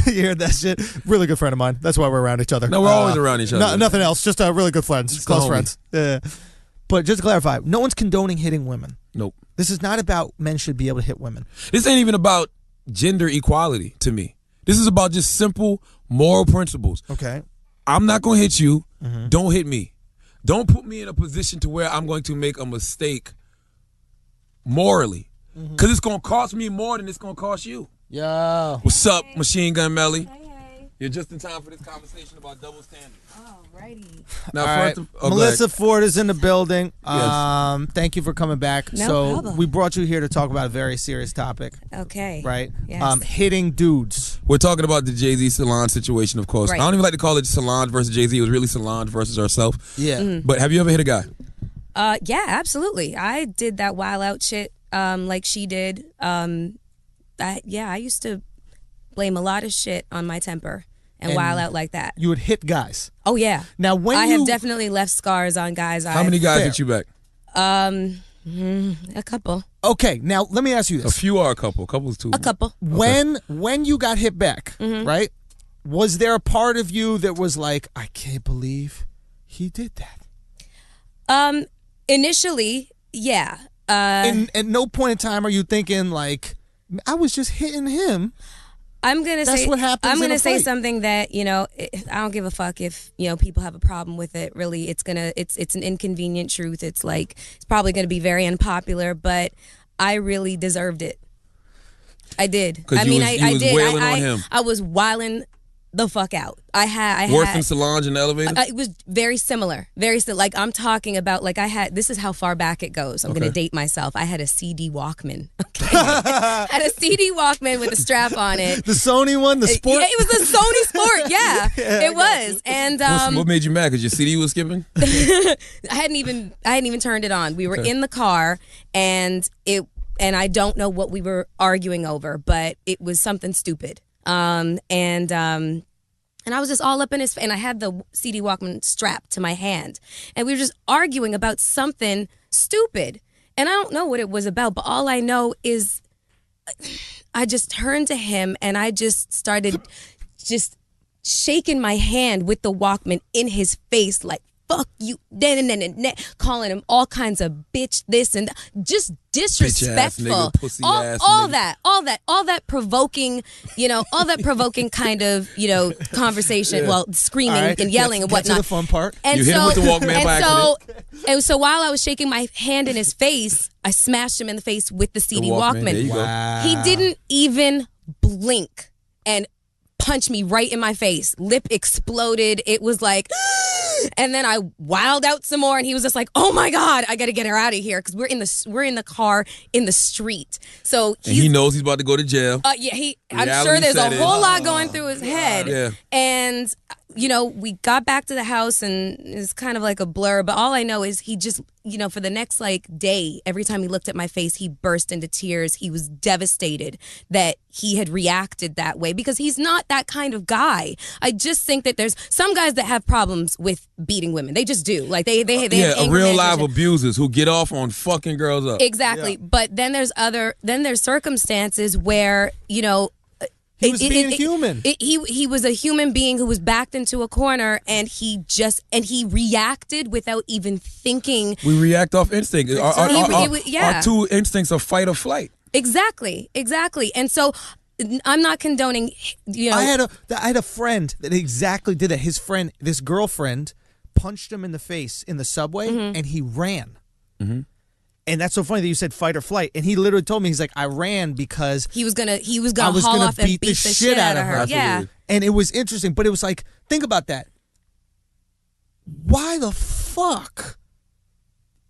you heard that shit? Really good friend of mine. That's why we're around each other. No, we're always around each other. Nothing else. Just really good friends. Close friends. Yeah. But just to clarify, no one's condoning hitting women. Nope. This is not about men should be able to hit women. This ain't even about gender equality to me. This is about just simple moral principles. Okay. I'm not going to hit you. Mm-hmm. Don't hit me. Don't put me in a position to where I'm going to make a mistake morally. Because it's going to cost me more than it's going to cost you. Yo. What's up, Machine Gun Melly? Hey. You're just in time for this conversation about double standards. Alrighty. Now, right. Melyssa Ford is in the building. Yes. Thank you for coming back. No problem. We brought you here to talk about a very serious topic. Okay. Right? Yes. Hitting dudes. We're talking about the Jay-Z Solange situation, of course. Right. I don't even like to call it Solange versus Jay-Z. It was really Solange versus herself. Yeah. Mm-hmm. But have you ever hit a guy? Yeah, absolutely. I did that wild out shit like she did. I used to blame a lot of shit on my temper and wild out like that. You would hit guys. Oh yeah. Now when I have definitely left scars on guys. How many guys hit you back? A couple. Okay, now let me ask you this. A few or a couple? A couple is two. A couple. When you got hit back, right? Was there a part of you that was like, I can't believe he did that? Initially, yeah. At no point in time are you thinking like, I was just hitting him. That's what happens. I'm gonna say fight. something that I don't give a fuck if people have a problem with it. Really, it's an inconvenient truth. It's probably gonna be very unpopular, but I really deserved it. I did. I did. Wailing on him. I was wilding the fuck out. Worse than Solange in the elevator? It was very similar. Very similar. Like I'm talking about, this is how far back it goes. I'm going to date myself. I had a CD Walkman. Okay. I had a CD Walkman with a strap on it. The Sony one, the Sport? Yeah, it was the Sony Sport. Yeah, it was. And what made you mad? Because your CD was skipping? I hadn't even turned it on. We were in the car and I don't know what we were arguing over, but it was something stupid. And I was just all up in his face, and I had the CD Walkman strapped to my hand, and we were just arguing about something stupid, and I don't know what it was about, but all I know is I just turned to him and I just started just shaking my hand with the Walkman in his face, like, fuck you, calling him all kinds of bitch this and that. Just disrespectful. Bitch ass nigga, pussy ass all nigga. all that provoking, all that provoking kind of, conversation. Yeah. Well, screaming and yelling and whatnot. Get to the fun part. And you hit him with the Walkman by accident. And so while I was shaking my hand in his face, I smashed him in the face with the CD Walkman. There you go. Wow. He didn't even blink and punch me right in my face. Lip exploded. It was like, and then I wilded out some more, and he was just like, "Oh my God, I got to get her out of here," because we're in the car in the street. So he knows he's about to go to jail. I'm sure there's a whole lot going through his head. Yeah. And we got back to the house and it's kind of like a blur, but all I know is he just, for the next day, every time he looked at my face, he burst into tears. He was devastated that he had reacted that way because he's not that kind of guy. I just think that there's some guys that have problems with beating women. They just do. Like they have anger real live management. abusers who get off on fucking girls up. Exactly. Yeah. But then there's circumstances where, he was being human. He was a human being who was backed into a corner, and he reacted without even thinking. We react off instinct. Our two instincts are fight or flight. Exactly. And so I'm not condoning. I had a friend that exactly did that. His friend, this girlfriend, punched him in the face in the subway, and he ran. Mm-hmm. And that's so funny that you said fight or flight. And he literally told me, he's like, I ran because he was gonna haul off and beat the shit out of her. Absolutely. Yeah. And it was interesting, but it was like, think about that. Why the fuck?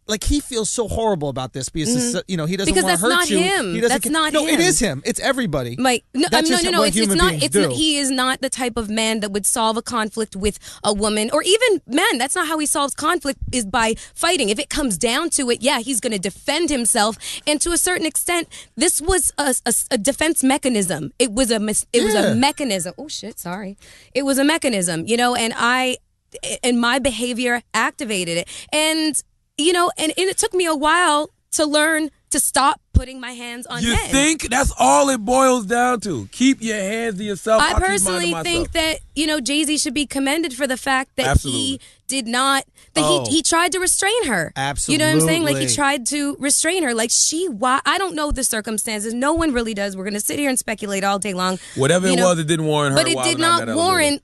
Like, he feels so horrible about this because he doesn't want to hurt you. That's not him. No, it is him. It's everybody. No. It's not. Do. He is not the type of man that would solve a conflict with a woman, or even men. That's not how he solves conflict, is by fighting. If it comes down to it, he's going to defend himself. And to a certain extent, this was a defense mechanism. It was a mechanism. Oh shit! Sorry. It was a mechanism. And my behavior activated it. And it took me a while to learn to stop putting my hands on men. You think that's all it boils down to? Keep your hands to yourself. I personally think that, Jay-Z should be commended for the fact that he did not, he tried to restrain her. Absolutely. You know what I'm saying? Like, he tried to restrain her. Like, I don't know the circumstances. No one really does. We're going to sit here and speculate all day long. Whatever it was, it didn't warrant her. But it did not warrant.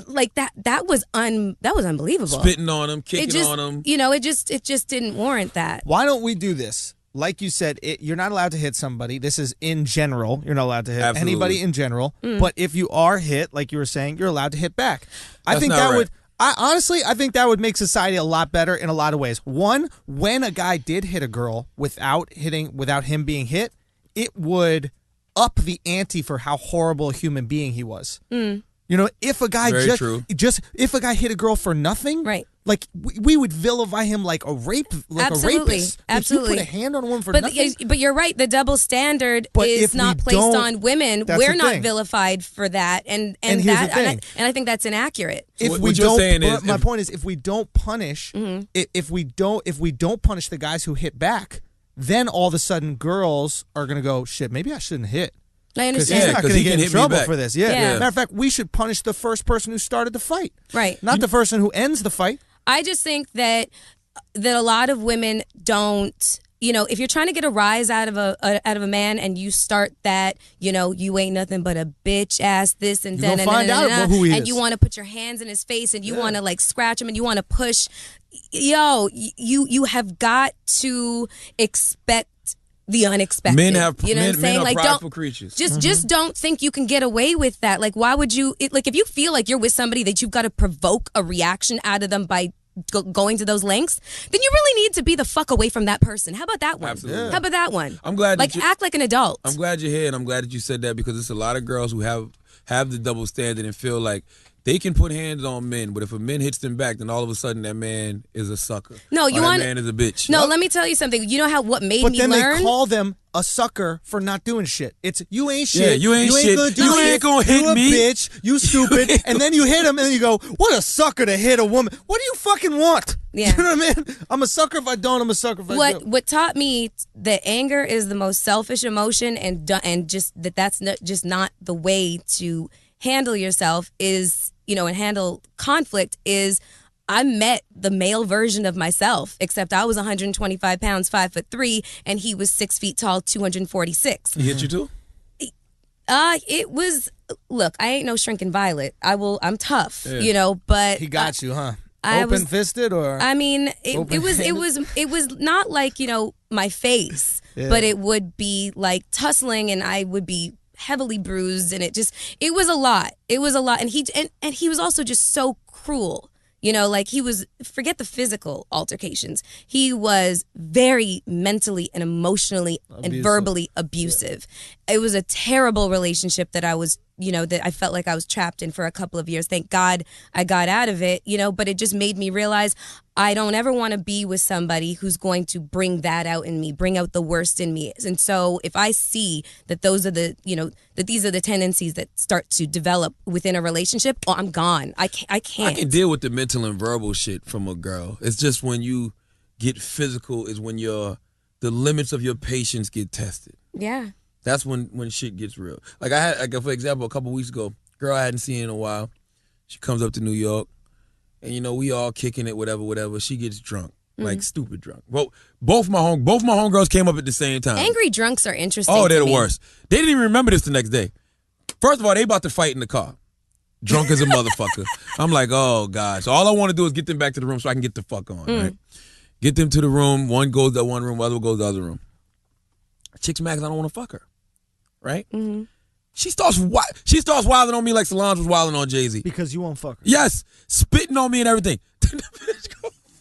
Like that was unbelievable. Spitting on him, kicking on him. It just didn't warrant that. Why don't we do this? Like you said, you're not allowed to hit somebody. This is in general. You're not allowed to hit anybody in general. But if you are hit, like you were saying, you're allowed to hit back. I think that would. I think that would make society a lot better in a lot of ways. One, when a guy did hit a girl without him being hit, it would up the ante for how horrible a human being he was. If a guy if a guy hit a girl for nothing, right? Like we would vilify him like a rapist. Absolutely. If you put a hand on a woman for nothing. But you're right. The double standard is not placed on women. We're not vilified for that, and I think that's inaccurate. My point is, if we don't punish, if we don't punish the guys who hit back, then all of a sudden girls are gonna go, shit, maybe I shouldn't hit. I understand. Because he's not going to get in trouble for this. Yeah. Yeah. Matter of fact, we should punish the first person who started the fight. Right. Not the person who ends the fight. I just think that a lot of women don't. If you're trying to get a rise out of a man and you start that, you ain't nothing but a bitch ass this and then who he is. And you want to put your hands in his face and you want to like scratch him and you want to push. You have got to expect the unexpected. Men have saying? Like, prideful creatures. Just don't think you can get away with that. Like, why would you? If you feel like you're with somebody that you've got to provoke a reaction out of them by going to those lengths, then you really need to be the fuck away from that person. How about that one? Absolutely. How about that one? I'm glad. Act like an adult. I'm glad you're here, and I'm glad that you said that because it's a lot of girls who have the double standard and feel like they can put hands on men, but if a man hits them back, then all of a sudden that man is a sucker. No, that man is a bitch. No, let me tell you something. You know what made me learn? But then they call them a sucker for not doing shit. It's you ain't shit. Yeah, you ain't shit. You ain't gonna hit me. You a bitch. You stupid. And then you hit him, and then you go, "What a sucker to hit a woman. What do you fucking want?" Yeah. You know what I mean? I'm a sucker if I don't. I'm a sucker if I do. What taught me that anger is the most selfish emotion, and just that's just not the way to handle yourself is. And handle conflict is I met the male version of myself, except I was 125 pounds, 5'3", and he was 6 feet tall, 246. He hit you too? It was, look, I ain't no shrinking violet. I'm tough, but he got you, huh? Open fisted or? I mean, it was not like, my face, but it would be like tussling and I would be heavily bruised, and it was a lot. It was a lot, and he was also just so cruel. Like he was, forget the physical altercations. He was very mentally and emotionally and verbally abusive. Yeah. It was a terrible relationship that I was that I felt like I was trapped in for a couple of years. Thank God I got out of it, but it just made me realize I don't ever want to be with somebody who's going to bring that out in me, bring out the worst in me. And so if I see that those are that these are the tendencies that start to develop within a relationship, I'm gone. I can't. I can deal with the mental and verbal shit from a girl. It's just when you get physical is when the limits of your patience get tested. Yeah. That's when shit gets real. Like I had, for example, a couple weeks ago, girl I hadn't seen in a while. She comes up to New York, and we all kicking it, whatever. She gets drunk, like stupid drunk. Well, both my homegirls came up at the same time. Angry drunks are interesting. Oh, they're to the me. worst. They didn't even remember this the next day. First of all, they about to fight in the car. Drunk as a motherfucker. I'm like, oh God. So all I want to do is get them back to the room so I can get the fuck on. Right? Get them to the room. One goes to one room, the other goes to the other room. Chick's mad 'cause I don't want to fuck her. Right? Mm-hmm. She starts wilding on me like Solange was wilding on Jay-Z. Because you won't fuck her. Yes. Spitting on me and everything.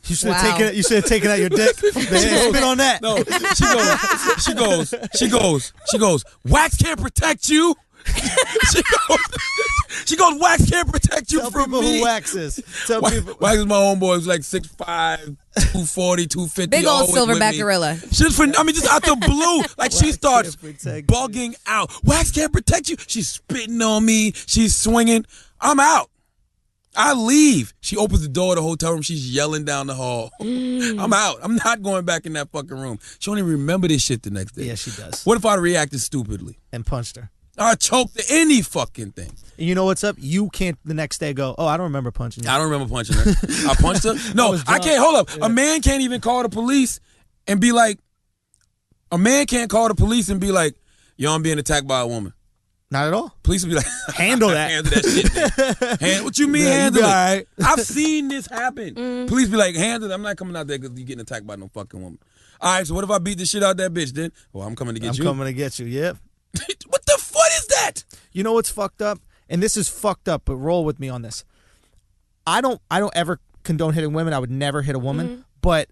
You should have taken out your dick. Spit on that. No, she goes, wax can't protect you. she goes, wax can't protect you Tell from people me. who Wax is. Tell people. Wax is my homeboy. He's like 6'5", 240, 250. Big old always with silverback me. gorilla. Just out the blue. Like she starts can't protect bugging out. Wax can't protect you. She's spitting on me. She's swinging. I'm out. I leave. She opens the door of the hotel room. She's yelling down the hall. I'm out. I'm not going back in that fucking room. She don't even remember this shit the next day. Yeah, she does. What if I reacted stupidly? And punched her. I choked any fucking thing. And you know what's up? You can't the next day go, oh, I don't remember punching you. I don't remember punching her. I punched her? No, I can't. Hold up. Yeah. A man can't even call the police and be like, yo, I'm being attacked by a woman. Not at all. Police will be like, handle that. Handle that shit. What you mean handle it? All right. I've seen this happen. Police be like, handle it. I'm not coming out there because you're getting attacked by no fucking woman. All right, so what if I beat the shit out that bitch then? Well, I'm coming to get you. I'm coming to get you, yep. What the fuck is that? You know what's fucked up? And this is fucked up, but roll with me on this. I don't ever condone hitting women. I would never hit a woman. But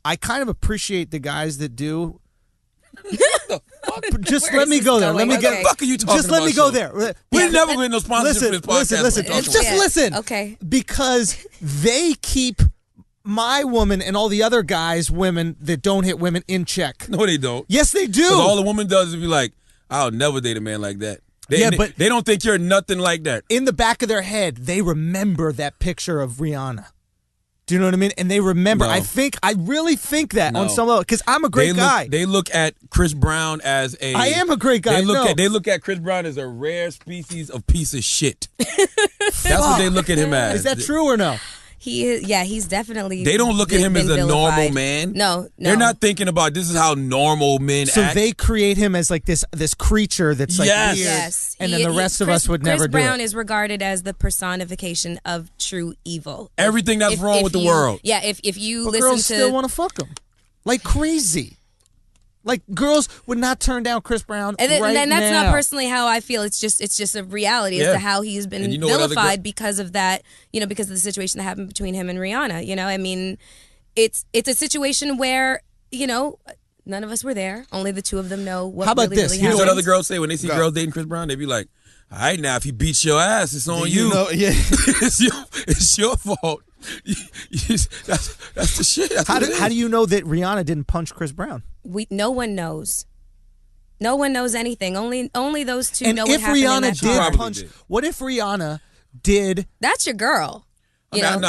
I kind of appreciate the guys that do. Just let me go there. Let me get. What the fuck are you talking Just let about, me go Sean? there. We're never getting no sponsorship for this podcast. Listen. Just listen. Okay. Because they keep my woman and all the other guys' women that don't hit women in check. No, they don't. Yes, they do. Because all the woman does is be like, I'll never date a man like that. But they don't think you're nothing like that. In the back of their head, they remember that picture of Rihanna. Do you know what I mean? And they remember. No. I really think that on some level because I'm a great guy. They look at Chris Brown as a. I am a great guy. They look at Chris Brown as a rare species of piece of shit. That's what they look at him as. Is that true or no? He's definitely. They don't look at him as a normal man. No. They're not thinking about this is how normal men act. So they create him as like this creature that's like weird. Yes. And then the rest of us would never do it. Chris Brown is regarded as the personification of true evil. Everything that's wrong with the world. Yeah, if you listen girls to. Still want to fuck him like crazy. Like girls would not turn down Chris Brown and right that's now. not personally how I feel. It's just a reality as to how he's been vilified because of that. Because of the situation that happened between him and Rihanna. I mean, it's a situation where none of us were there. Only the two of them know what. How about really, this? Really You know happened. what other girls say when they see girls dating Chris Brown? They be like, "All right, now if he beats your ass, it's on you. It's your fault." That's the shit. That's how do you know that Rihanna didn't punch Chris Brown? No one knows. No one knows anything. Only those two know what happened. And if in that Rihanna car. did punch, what if Rihanna did? That's your girl. I don't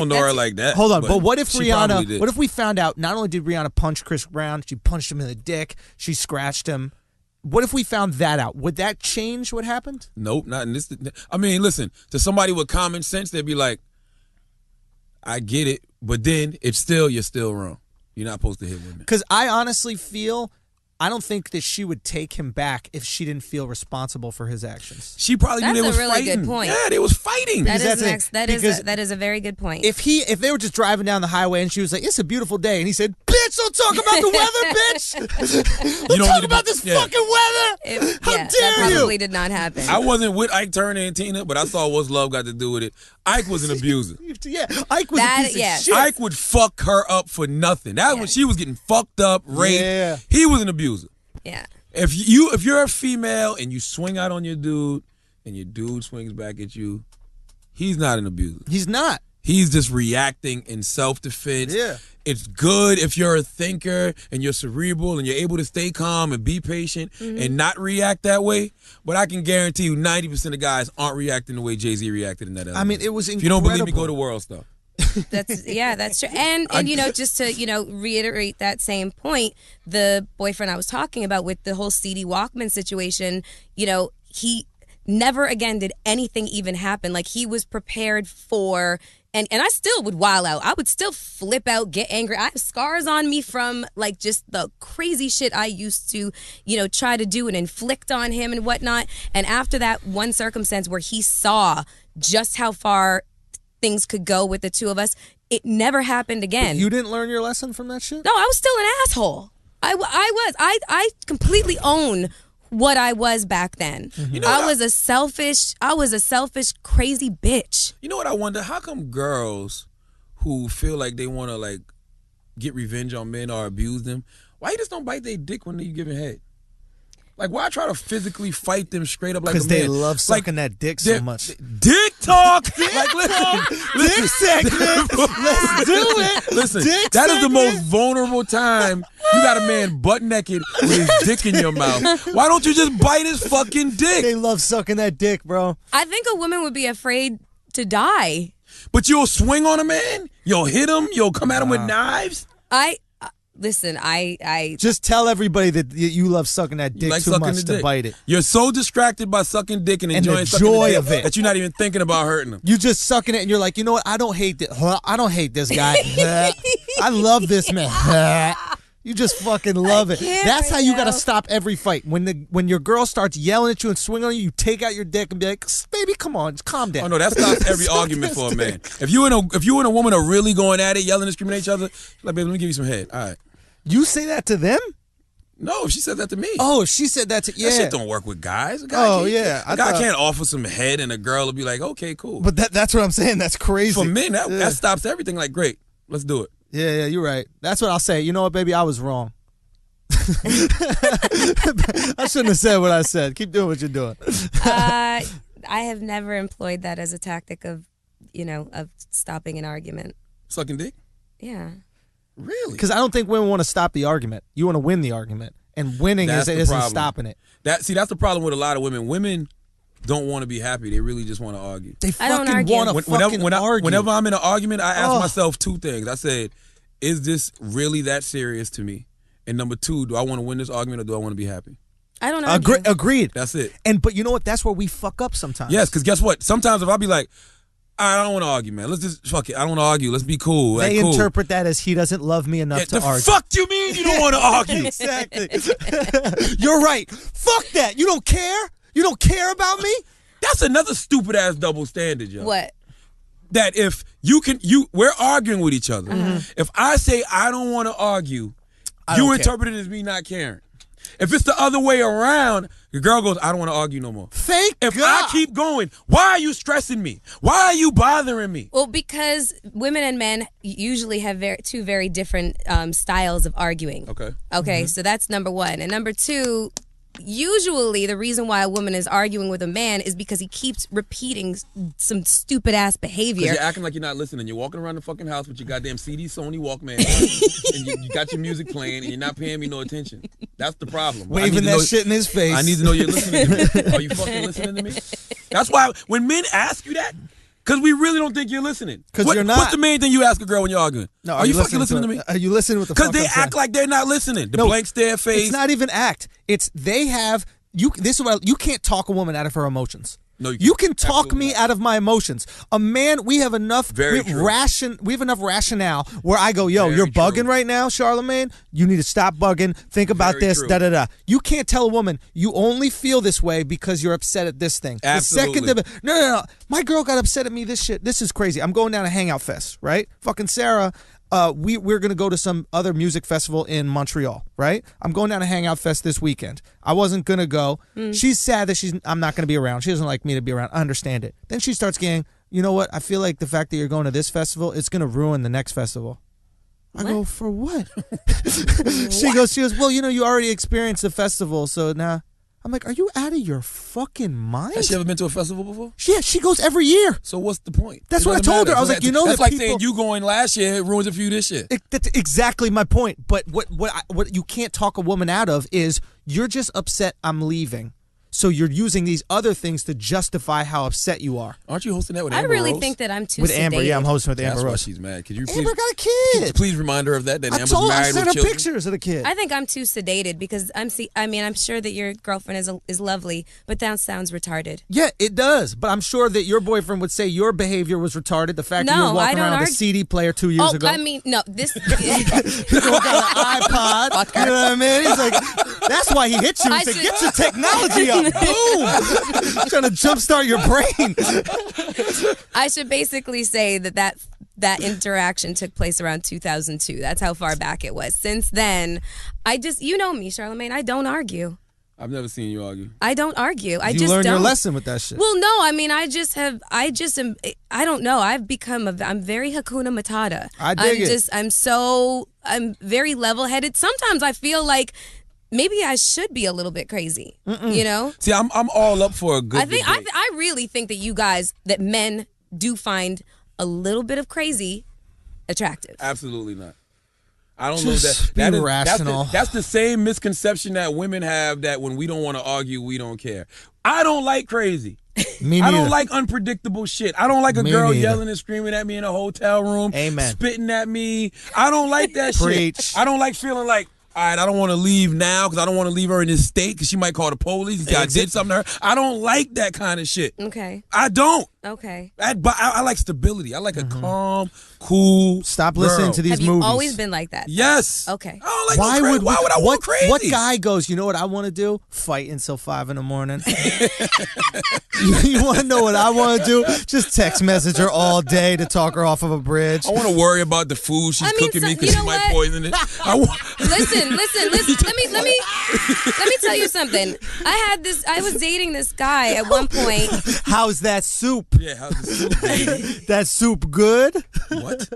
know her like that. Hold on, but what if Rihanna? What if we found out not only did Rihanna punch Chris Brown, she punched him in the dick, she scratched him. What if we found that out? Would that change what happened? Nope, not in this. I mean, listen, to somebody with common sense, they'd be like, I get it, but then you're still wrong. You're not supposed to hit women. Because I honestly feel, I don't think that she would take him back if she didn't feel responsible for his actions. She probably knew they was really fighting. good point. Yeah, they was fighting. That is a very good point. If they were just driving down the highway and she was like, "It's a beautiful day," and he said, "Bitch, don't talk about the weather, bitch. Don't talk about this fucking weather. How dare that you?" probably did not happen. I wasn't with Ike Turner and Tina, but I saw what's love got to do with it. Ike was an abuser. Yeah, Ike was a piece of shit. Ike would fuck her up for nothing. That when she was getting fucked up, raped. Yeah. He was an abuser. Yeah. If you're a female and you swing out on your dude and your dude swings back at you, he's not an abuser. He's not. He's just reacting in self-defense. Yeah. It's good if you're a thinker and you're cerebral and you're able to stay calm and be patient and not react that way. But I can guarantee you 90% of guys aren't reacting the way Jay-Z reacted in that element. I mean, it was incredible. If you don't believe me, go to World Stuff. That's true. And just to, reiterate that same point, the boyfriend I was talking about with the whole CD Walkman situation, he never again did anything even happen. Like, he was prepared for, and I still would wild out. I would still flip out, get angry. I have scars on me from like just the crazy shit I used to, try to do and inflict on him and whatnot. And after that one circumstance where he saw just how far things could go with the two of us, it never happened again. But you didn't learn your lesson from that shit? No, I was still an asshole. I completely own what I was back then. I was a selfish, crazy bitch. You know what I wonder? How come girls who feel like they want to like get revenge on men or abuse them, why you just don't bite their dick when you giving head? Like, why try to physically fight them straight up like a man? Because they love sucking that dick so much. Dick talk! Like, listen. Dick segment! Let's do it! Listen, dick that segment. is the most vulnerable time. You got a man butt naked with his dick in your mouth. Why don't you just bite his fucking dick? They love sucking that dick, bro. I think a woman would be afraid to die. But you'll swing on a man? You'll hit him? You'll come at him with knives? Listen, I just tell everybody that you love sucking that dick like too sucking much the to dick. bite it. You're so distracted by sucking dick and enjoying the sucking joy the dick of it that you're not even thinking about hurting them. You just sucking it and you're like, you know what? I don't hate this. I don't hate this guy. I love this man. You just fucking love it. That's how you got to stop every fight. When your girl starts yelling at you and swinging on you, you take out your dick and be like, baby, come on, just calm down. Oh no, that stops every argument for a man. If you and a woman are really going at it, yelling and screaming at each other, like, baby, let me give you some head. All right. You say that to them? No, she said that to me. Oh, she said that to That shit don't work with guys. A guy a guy can't offer some head and a girl will be like, okay, cool. But that's what I'm saying. That's crazy. For men, that stops everything. Like, great, let's do it. Yeah, you're right. That's what I'll say. You know what, baby? I was wrong. I shouldn't have said what I said. Keep doing what you're doing. I have never employed that as a tactic of stopping an argument. Sucking dick? Yeah. Really? Because I don't think women want to stop the argument. You want to win the argument. And winning isn't stopping it. That's the problem with a lot of women. Women don't want to be happy. They really just want to argue. They fucking want to fucking argue. Whenever I'm in an argument, I ask myself two things. I said, is this really that serious to me? And number two, do I want to win this argument or do I want to be happy? I don't argue. Agreed. That's it. But you know what? That's where we fuck up sometimes. Yes, because guess what? Sometimes if I be like, I don't want to argue, man. Let's just fuck it. I don't want to argue. Let's be cool. They cool. interpret that as he doesn't love me enough to argue. The fuck do you mean you don't want to argue? Exactly. You're right. Fuck that. You don't care? You don't care about me? That's another stupid ass double standard, yo. What? That if we're arguing with each other. If I say I don't want to argue, you interpret it as me not caring. If it's the other way around, the girl goes, I don't want to argue no more. Thank God. If I keep going, why are you stressing me? Why are you bothering me? Well, because women and men usually have two very different styles of arguing. Okay, so that's number one. And number two, usually the reason why a woman is arguing with a man is because he keeps repeating some stupid ass behavior. Because you're acting like you're not listening. You're walking around the fucking house with your goddamn CD Sony Walkman and you got your music playing and you're not paying me no attention. That's the problem. Waving that shit in his face. I need to know you're listening to me. Are you fucking listening to me? That's why when men ask you that, because we really don't think you're listening. Because you're not. What's the main thing you ask a girl when you're arguing? No, are you fucking listening to me? Are you listening with the fuck? Because they act like they're not listening. The blank stare face. It's not even act. It's they have you. This is what you can't talk a woman out of her emotions. No, you can talk me out of my emotions. A man, we have enough Very true. We have enough rationale where I go, yo, you're bugging right now, Charlamagne. You need to stop bugging. Think about Very this. true. Da da da. You can't tell a woman you only feel this way because you're upset at this thing. Absolutely. The second, no. My girl got upset at me. This shit. This is crazy. I'm going down to Hangout Fest, right? Fucking Sarah. We're going to go to some other music festival in Montreal, right? I'm going down to Hangout Fest this weekend. I wasn't going to go. She's sad that I'm not going to be around. She doesn't like me to be around. I understand it. Then she starts getting, you know what? I feel like the fact that you're going to this festival, it's going to ruin the next festival. I go, for what? She goes, well, you already experienced the festival, so now. I'm like, are you out of your fucking mind? Has she ever been to a festival before? Yeah, she goes every year. So what's the point? That's what I told her. I was like, that's that like people, saying you going last year ruins it for you this year. That's exactly my point. But what you can't talk a woman out of is you're just upset I'm leaving. So you're using these other things to justify how upset you are. Aren't you hosting that with I Amber really Rose? think that I'm too With sedated. Amber, yeah, I'm hosting with Amber That's why Rose. she's mad. Could you Amber got a kid. please remind her of that Amber's married I with sent her children? pictures of the kid. I think I'm too sedated because I'm sure that your girlfriend is lovely, but that sounds retarded. Yeah, it does. But I'm sure that your boyfriend would say your behavior was retarded. The fact that you were No, walking I don't around with a argue. CD player 2 years ago. I mean, no, this. You got an iPod. You know what I mean? He's like, that's why he hit you. He I said, should- get your technology up. Boom. Trying to jumpstart your brain. I should basically say that interaction took place around 2002. That's how far back it was. Since then, you know me, Charlamagne. I don't argue. I've never seen you argue. I don't argue. I You just learned don't. your lesson with that shit. Well, no, I mean, I don't know. I'm very Hakuna Matata. I dig it. I'm very level-headed. Sometimes I feel like maybe I should be a little bit crazy, you know? See, I'm all up for a good debate. I really think that men do find a little bit of crazy attractive. Absolutely not. I don't Just know that. be That is, rational. That's the same misconception that women have that when we don't want to argue, we don't care. I don't like crazy. Me I neither. don't like unpredictable shit. I don't like a Me girl neither. yelling and screaming at me in a hotel room, Amen. spitting at me. I don't like that Preach. shit. I don't like feeling like, all right, I don't want to leave now because I don't want to leave her in this state because she might call the police. I did something to her. I don't like that kind of shit. Okay. I don't. Okay. But I like stability. I like a calm, cool. Stop listening girl. to these Have you movies. always been like that? Yes. Okay. I don't like why would I want crazy? What guy goes, you know what I want to do? Fight until 5 in the morning. you want to know what I want to do? Just text message her all day to talk her off of a bridge. I want to worry about the food she's cooking me because you she know might what? poison it. Listen. Let me tell you something. I was dating this guy at one point. How's that soup? Yeah, how's the soup, baby? That soup good? What?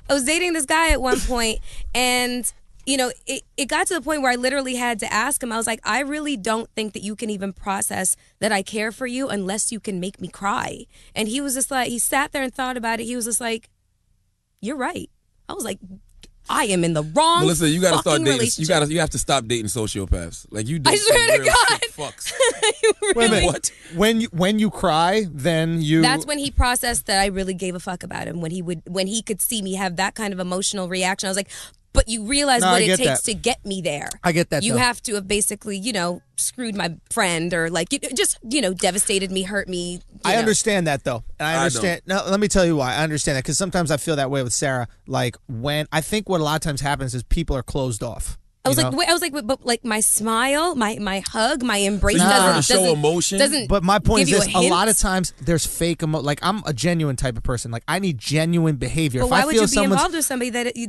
I was dating this guy at one point, and it got to the point where I literally had to ask him. I was like, I really don't think that you can even process that I care for you unless you can make me cry. And he was just like, he sat there and thought about it. He was just like, you're right. I was like, I am in the wrong. Melyssa, you gotta start dating. Relationship. You have to stop dating sociopaths. Like you date I swear some to real God. sick fucks. Wait a minute. What? When you cry, then you. That's when he processed that I really gave a fuck about him. When he could see me have that kind of emotional reaction, I was like, but you realize No, what I it get takes that. to get me there. I get that, You though. have to have basically, screwed my friend or devastated me, hurt me. I understand that though, and I I understand. No, let me tell you why. I understand that because sometimes I feel that way with Sarah. Like when I think what a lot of times happens is people are closed off. I was you like, know? wait, but like my smile, my hug, my embrace So you Nah. show emotion? Doesn't But my point is give you this: a a hint? lot of times there's fake Like I'm a genuine type of person. Like I need genuine behavior. But If why I would feel you be someone's involved with somebody that is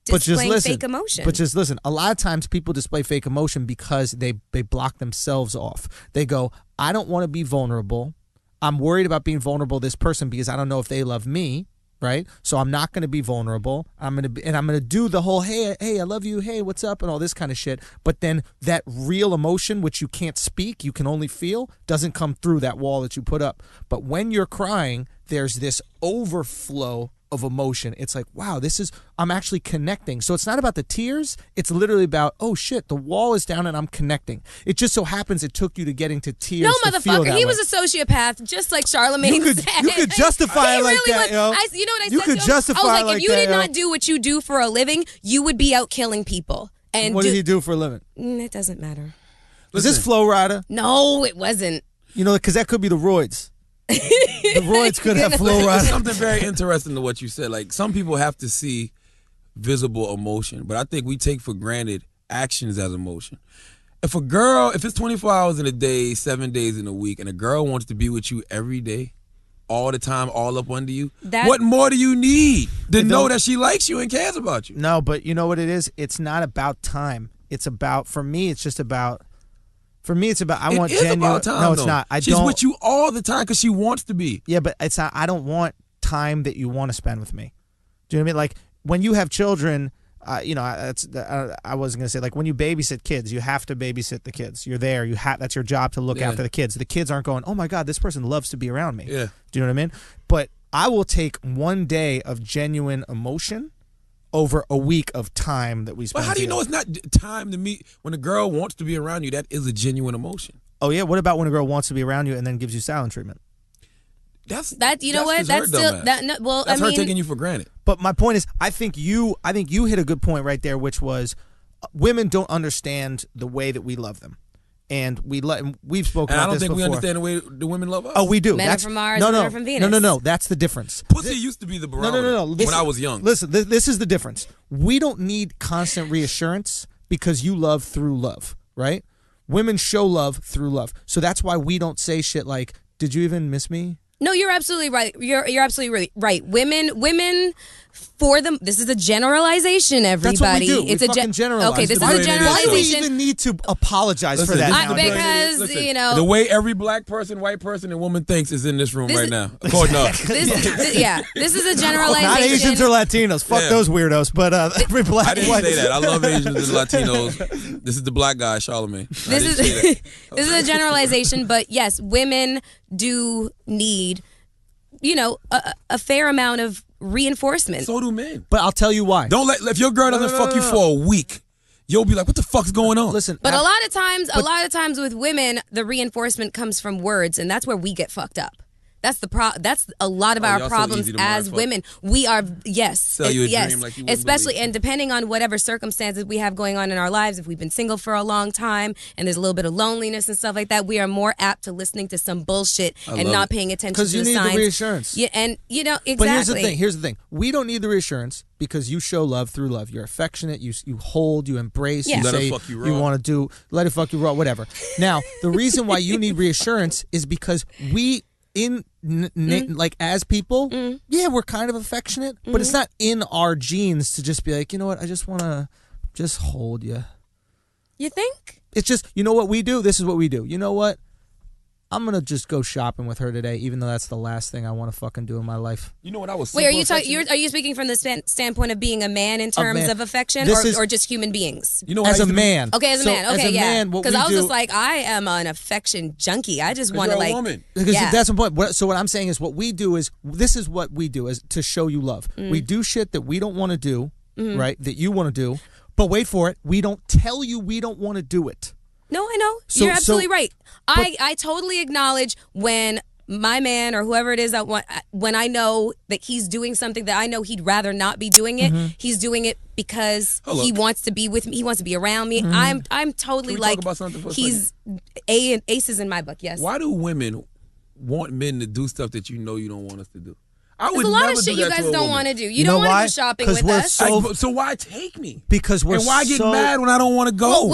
but just displaying listen. fake emotion? But just listen. A lot of times people display fake emotion because they block themselves off. They go, I don't want to be vulnerable. I'm worried about being vulnerable to this person because I don't know if they love me. Right, so I'm not going to be vulnerable. I'm going to do the whole hey, I love you, hey, what's up, and all this kind of shit. But then that real emotion, which you can't speak, you can only feel, doesn't come through that wall that you put up. But when you're crying, there's this overflow of emotion. It's like, wow, I'm actually connecting. So it's not about the tears. It's literally about, oh shit, the wall is down and I'm connecting. It just so happens it took you to getting to tears. no, to feel motherfucker, that he way. was a sociopath, just like Charlamagne said. You could justify He it like really that, was. yo. You know what I You said could to him? justify I was it like, like if you that, did yo. not do what you do for a living, you would be out killing people. And What did he do for a living? It doesn't matter. Is this Flow Rider? No, it wasn't. You know, because that could be the roids. The roids could have Flow There's Rider. something very interesting to what you said. Like some people have to see visible emotion, but I think we take for granted actions as emotion. If it's 24 hours in a day, 7 days in a week, and a girl wants to be with you every day, all the time, all up under you, what more do you need to know that she likes you and cares about you? No, but you know what it is? It's not about time. It's about, for me, it's about, I want It is genuine. about time, no, it's though. not. She's with you all the time because she wants to be. Yeah, but it's not. I don't want time that you want to spend with me. Do you know what I mean? Like when you have children, I wasn't gonna say like when you babysit kids, you have to babysit the kids. You're there. That's your job to look after the kids. The kids aren't going, oh my God, this person loves to be around me. Yeah. Do you know what I mean? But I will take one day of genuine emotion over a week of time that we spend. But how do you know it's not time to meet when a girl wants to be around you? That is a genuine emotion. Oh yeah. What about when a girl wants to be around you and then gives you silent treatment? That's You know what? That's still that. No, well, that's I mean, her taking you for granted. But my point is, I think you hit a good point right there, which was women don't understand the way that we love them, and we've spoken And I about don't this think we before. understand the way the women love us. Oh, we do. Men are from Mars, women are from Venus. No. That's the difference. Pussy used to be the barometer. No. When I was young. Listen, this is the difference. We don't need constant reassurance because you love through love, right? Women show love through love, so that's why we don't say shit like, "Did you even miss me?" No, you're absolutely right. You're absolutely right. Women for them. This is a generalization. Everybody, That's what we do. it's we a fucking generalize. Okay, this Why is a do we generalization. Why do we even need to apologize for that? Because Listen, you know the way every black person, white person, and woman thinks is in this room right now. According to us. this is a generalization. Not Asians or Latinos. Fuck Yeah. those weirdos. But every black. I didn't white- say that. I love Asians and Latinos. This is the black guy, Charlamagne. This is this is a generalization, but yes, women do need, a fair amount of reinforcement. So do men. But I'll tell you why. Don't if your girl doesn't fuck you for a week, you'll be like, what the fuck's going on? Listen, But a lot of times with women, the reinforcement comes from words, and that's where we get fucked up. That's that's a lot of our y'all so problems easy to as motherfuck. women. We are Sell you a yes, dream like you wouldn't especially believe. and depending on whatever circumstances we have going on in our lives. If we've been single for a long time and there's a little bit of loneliness and stuff like that, we are more apt to listening to some bullshit and love not it. paying attention to because you the need signs. the reassurance. Yeah, and exactly. But here's the thing. We don't need the reassurance because you show love through love. You're affectionate. You hold. You embrace. Yeah. You Let her say fuck you raw. want to do. Let it fuck you raw. Whatever. Now the reason why you need reassurance is because we like as people, yeah, we're kind of affectionate, but it's not in our genes to just be like, you know what, I just want to just hold you. You think? It's just, you know what we do? This is what we do. You know what? I'm going to just go shopping with her today, even though that's the last thing I want to fucking do in my life. You know what I was Wait, are you super talking? affectionate? Are you speaking from the standpoint of being a man in terms man. of affection, This is- or just human beings? You know As I a used to be- man. Okay, as a So, man. Okay, yeah. man, what Because we I was do, just like, I am an affection junkie. I just 'Cause want to you're a like. woman. Because Yeah. that's the point. So what I'm saying is, what we do is, this is what we do is to show you love. We do shit that we don't want to do, right? That you want to do, but wait for it. We don't tell you we don't want to do it. No, I know. So- You're absolutely so- right. I totally acknowledge when my man or whoever it is when I know that he's doing something that I know he'd rather not be doing it, he's doing it because he wants to be with me. He wants to be around me. I'm totally Can we talk like about something for a he's aces in my book. Yes. Why do women want men to do stuff that you know you don't want us to do? I would There's a lot never of do shit you that guys to a don't woman. want to do. You You don't know want to why? go shopping 'Cause with we're us. so- So why take me? Because we're And why get so- mad when I don't want to go?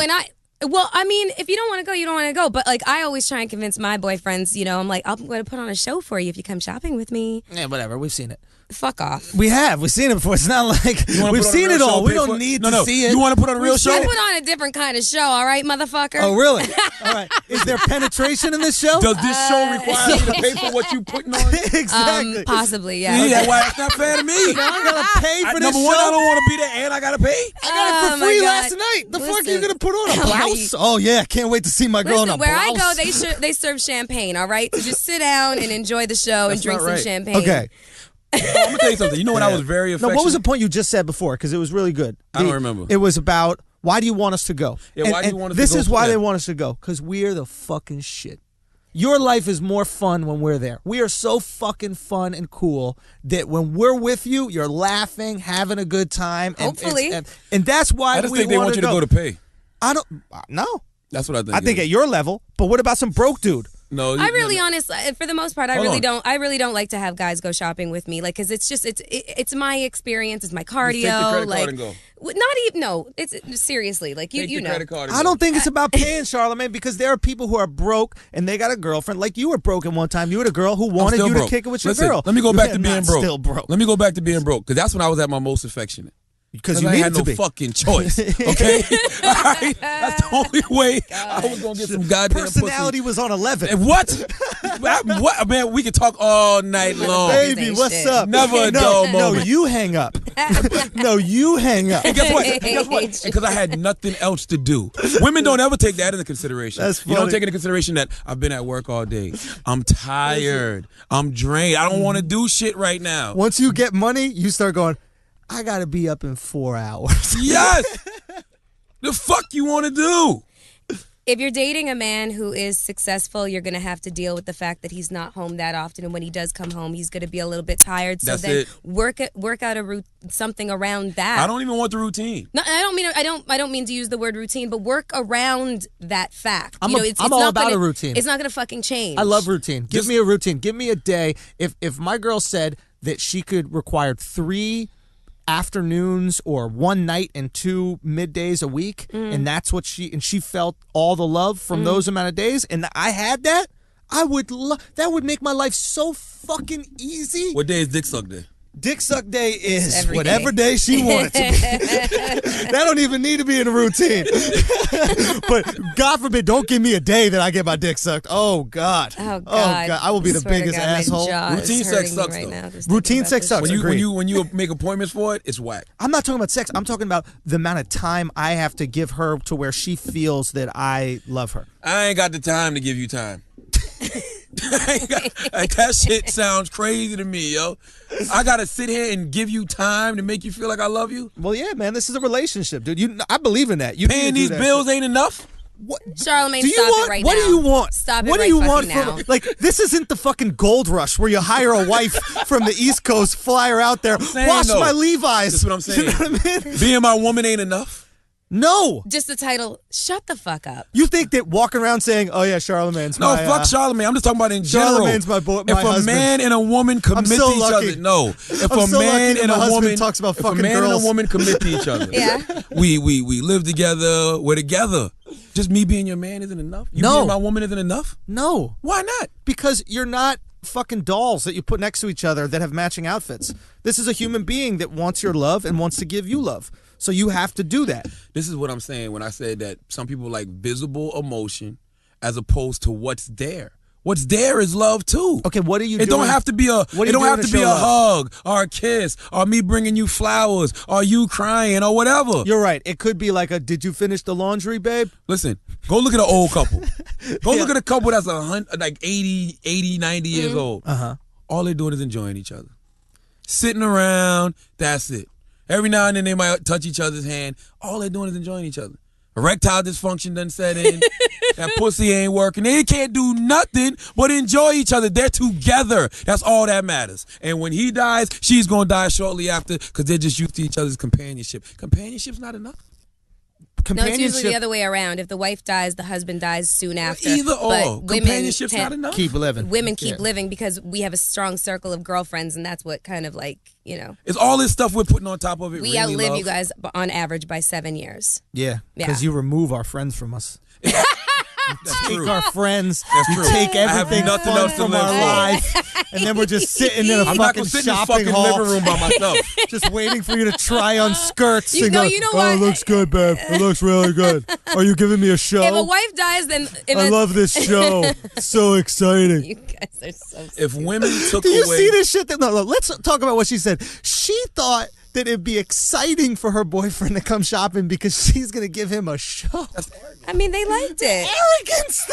Well, I mean, if you don't want to go, you don't want to go. But like, I always try and convince my boyfriends. I'm like, I'm going to put on a show for you if you come shopping with me. Yeah, whatever. We've seen it. Fuck off. We've seen it before. It's not like You wanna we've put on a seen real it all. show, We pay for don't it? need No, to no. see it. You want to put on a real show? I put on a different kind of show. All right, motherfucker. Oh, really? All right. Is there penetration in this show? Does this show require me to pay for what you putting on? Exactly. Possibly, yeah. Yeah, that's why it's not fair to me. I'm gonna pay for this Number show. one, I don't want to be there, and I gotta pay. I got it Oh, for my free God. last night. The fuck are you Listen. gonna put on a How are blouse? you- Oh yeah, can't wait to see my girl in a Listen, where I blouse. go, they serve champagne. All right, so just sit down and enjoy the show and That's drink not some right. champagne. Okay. I'm gonna tell you something. You know what? I was very No, affectionate. what was the point you just said before? Because it was really good. I don't remember. It was about why do you want us to go? Yeah, why do you want us to this go is why for they that? want us to go. Because we're the fucking shit. Your life is more fun when we're there. We are so fucking fun and cool that when we're with you, you're laughing, having a good time. And, Hopefully. and that's why I just we think they want you to go to pay. I don't. No. That's what I think. I think it at is. your level. But what about some broke dude? No, I really, honestly, for the most part, I Hold really on. don't. I really don't like to have guys go shopping with me, like, because it's just it's my experience, it's my cardio. take the credit like, card and go. Not even no. It's seriously like Take you the know. credit card and I go. don't think it's about paying, Charlamagne, because there are people who are broke and they got a girlfriend. Like you were broke at one time. You had a girl who I'm wanted still you broke. to kick it with your Listen, girl. Let me go You back are to being not broke. Still broke. Let me go back to being broke because that's when I was at my most affectionate. Because you I need had to no be. fucking choice. Okay, all right? That's the only way I was gonna get some goddamn Personality pussy. was on 11. And what? What? Man, we could talk all night long. Baby, what's Shit. up? Never a dull No, moment. you hang up. No, you hang up. And guess what? And guess what? Because I had nothing else to do. Women don't ever take that into consideration. That's You don't funny. take into consideration that I've been at work all day. I'm tired. I'm drained. I don't want to do shit right now. Once you get money, you start going, I got to be up in 4 hours. Yes. The fuck you want to do? If you're dating a man who is successful, you're going to have to deal with the fact that he's not home that often, and when he does come home, he's going to be a little bit tired. So That's then it. work out something around that. I don't even want the routine. No, I don't mean to use the word routine, but work around that fact. I'm it's all not about gonna, a routine. It's not going to fucking change. I love routine. Give me a routine. Give me a day. If my girl said that she could require 3 afternoons or 1 night and 2 middays a week, and that's what she felt all the love from those amount of days, and I had that, that would make my life so fucking easy. What day is Dick Suck Day? Dick Suck Day is Every whatever day she wants it to be. That don't even need to be in a routine. But God forbid, don't give me a day that I get my dick sucked. Oh God. Oh God. I will be the Swear to biggest God, my asshole. jaw is Routine sex hurting me sucks, right though. now, just Routine thinking about sex this sucks. shit. When you make appointments for it, it's whack. I'm not talking about sex. I'm talking about the amount of time I have to give her to where she feels that I love her. I ain't got the time to give you time. That shit sounds crazy to me, yo. I gotta sit here and give you time to make you feel like I love you. Well, yeah, man, this is a relationship, dude. I believe in that. You need to Paying do these that bills shit. ain't enough. What Charlamagne, do you stop want? it right what now. do you want? Stop it what right do you fucking want now. from like? This isn't the fucking gold rush where you hire a wife from the East Coast, fly her out there, saying, wash though, my Levi's. That's what I'm saying. You know what I mean? Being my woman ain't enough. No. Just the title, shut the fuck up. You think that walking around saying, "Oh yeah, Charlamagne's No, my fuck Charlamagne. I'm just talking about in general. Charlamagne's my boy, If my a husband. man and a woman commit so to each lucky. other, no. If I'm a so lucky man that and my a husband woman talks about if fucking a man girls. and a woman commit to each other, Yeah. we live together. We're together. Just me being your man isn't enough. You No. being my woman isn't enough. No, Why not? because you're not fucking dolls that you put next to each other that have matching outfits. This is a human being that wants your love and wants to give you love. So you have to do that. This is what I'm saying when I said that some people like visible emotion as opposed to what's there. What's there is love too. Okay, what are you It doing? don't have to be a. What are It you don't doing have to to be show a love? hug or a kiss or me bringing you flowers or you crying or whatever. You're right. It could be like a, did you finish the laundry, babe? Listen, go look at an old couple. Go look at a couple that's like 80, 90 years old. Uh-huh. All they're doing is enjoying each other. Sitting around, that's it. Every now and then they might touch each other's hand. All they're doing is enjoying each other. Erectile dysfunction done set in. That pussy ain't working. They can't do nothing but enjoy each other. They're together. That's all that matters. And when he dies, she's going to die shortly after because they're just used to each other's companionship. Companionship's not enough. No, it's usually the other way around. If the wife dies, the husband dies soon after. Either But or. women Companionship's tend- not enough. Keep living. Women keep living because we have a strong circle of girlfriends, and that's what kind of like, It's all this stuff we're putting on top of it. we really outlive love. you guys on average by 7 years. Yeah, Yeah. because you remove our friends from us. That's Take true. our friends. That's you true. take I have everything nothing fun else to from live our for. life, and then we're just sitting in a I'm not fucking going to sit in this shopping fucking hall, living room by myself. just waiting for you to try on skirts. You and know- go, you know oh, what? it looks good, babe. It looks really good. Are you giving me a show? If a wife dies, then I love this show. It's so exciting. you guys are so. If women took Do you away... see this shit? No, let's talk about what she said. She thought that it'd be exciting for her boyfriend to come shopping because she's going to give him a show. I mean, they liked it. Arrogance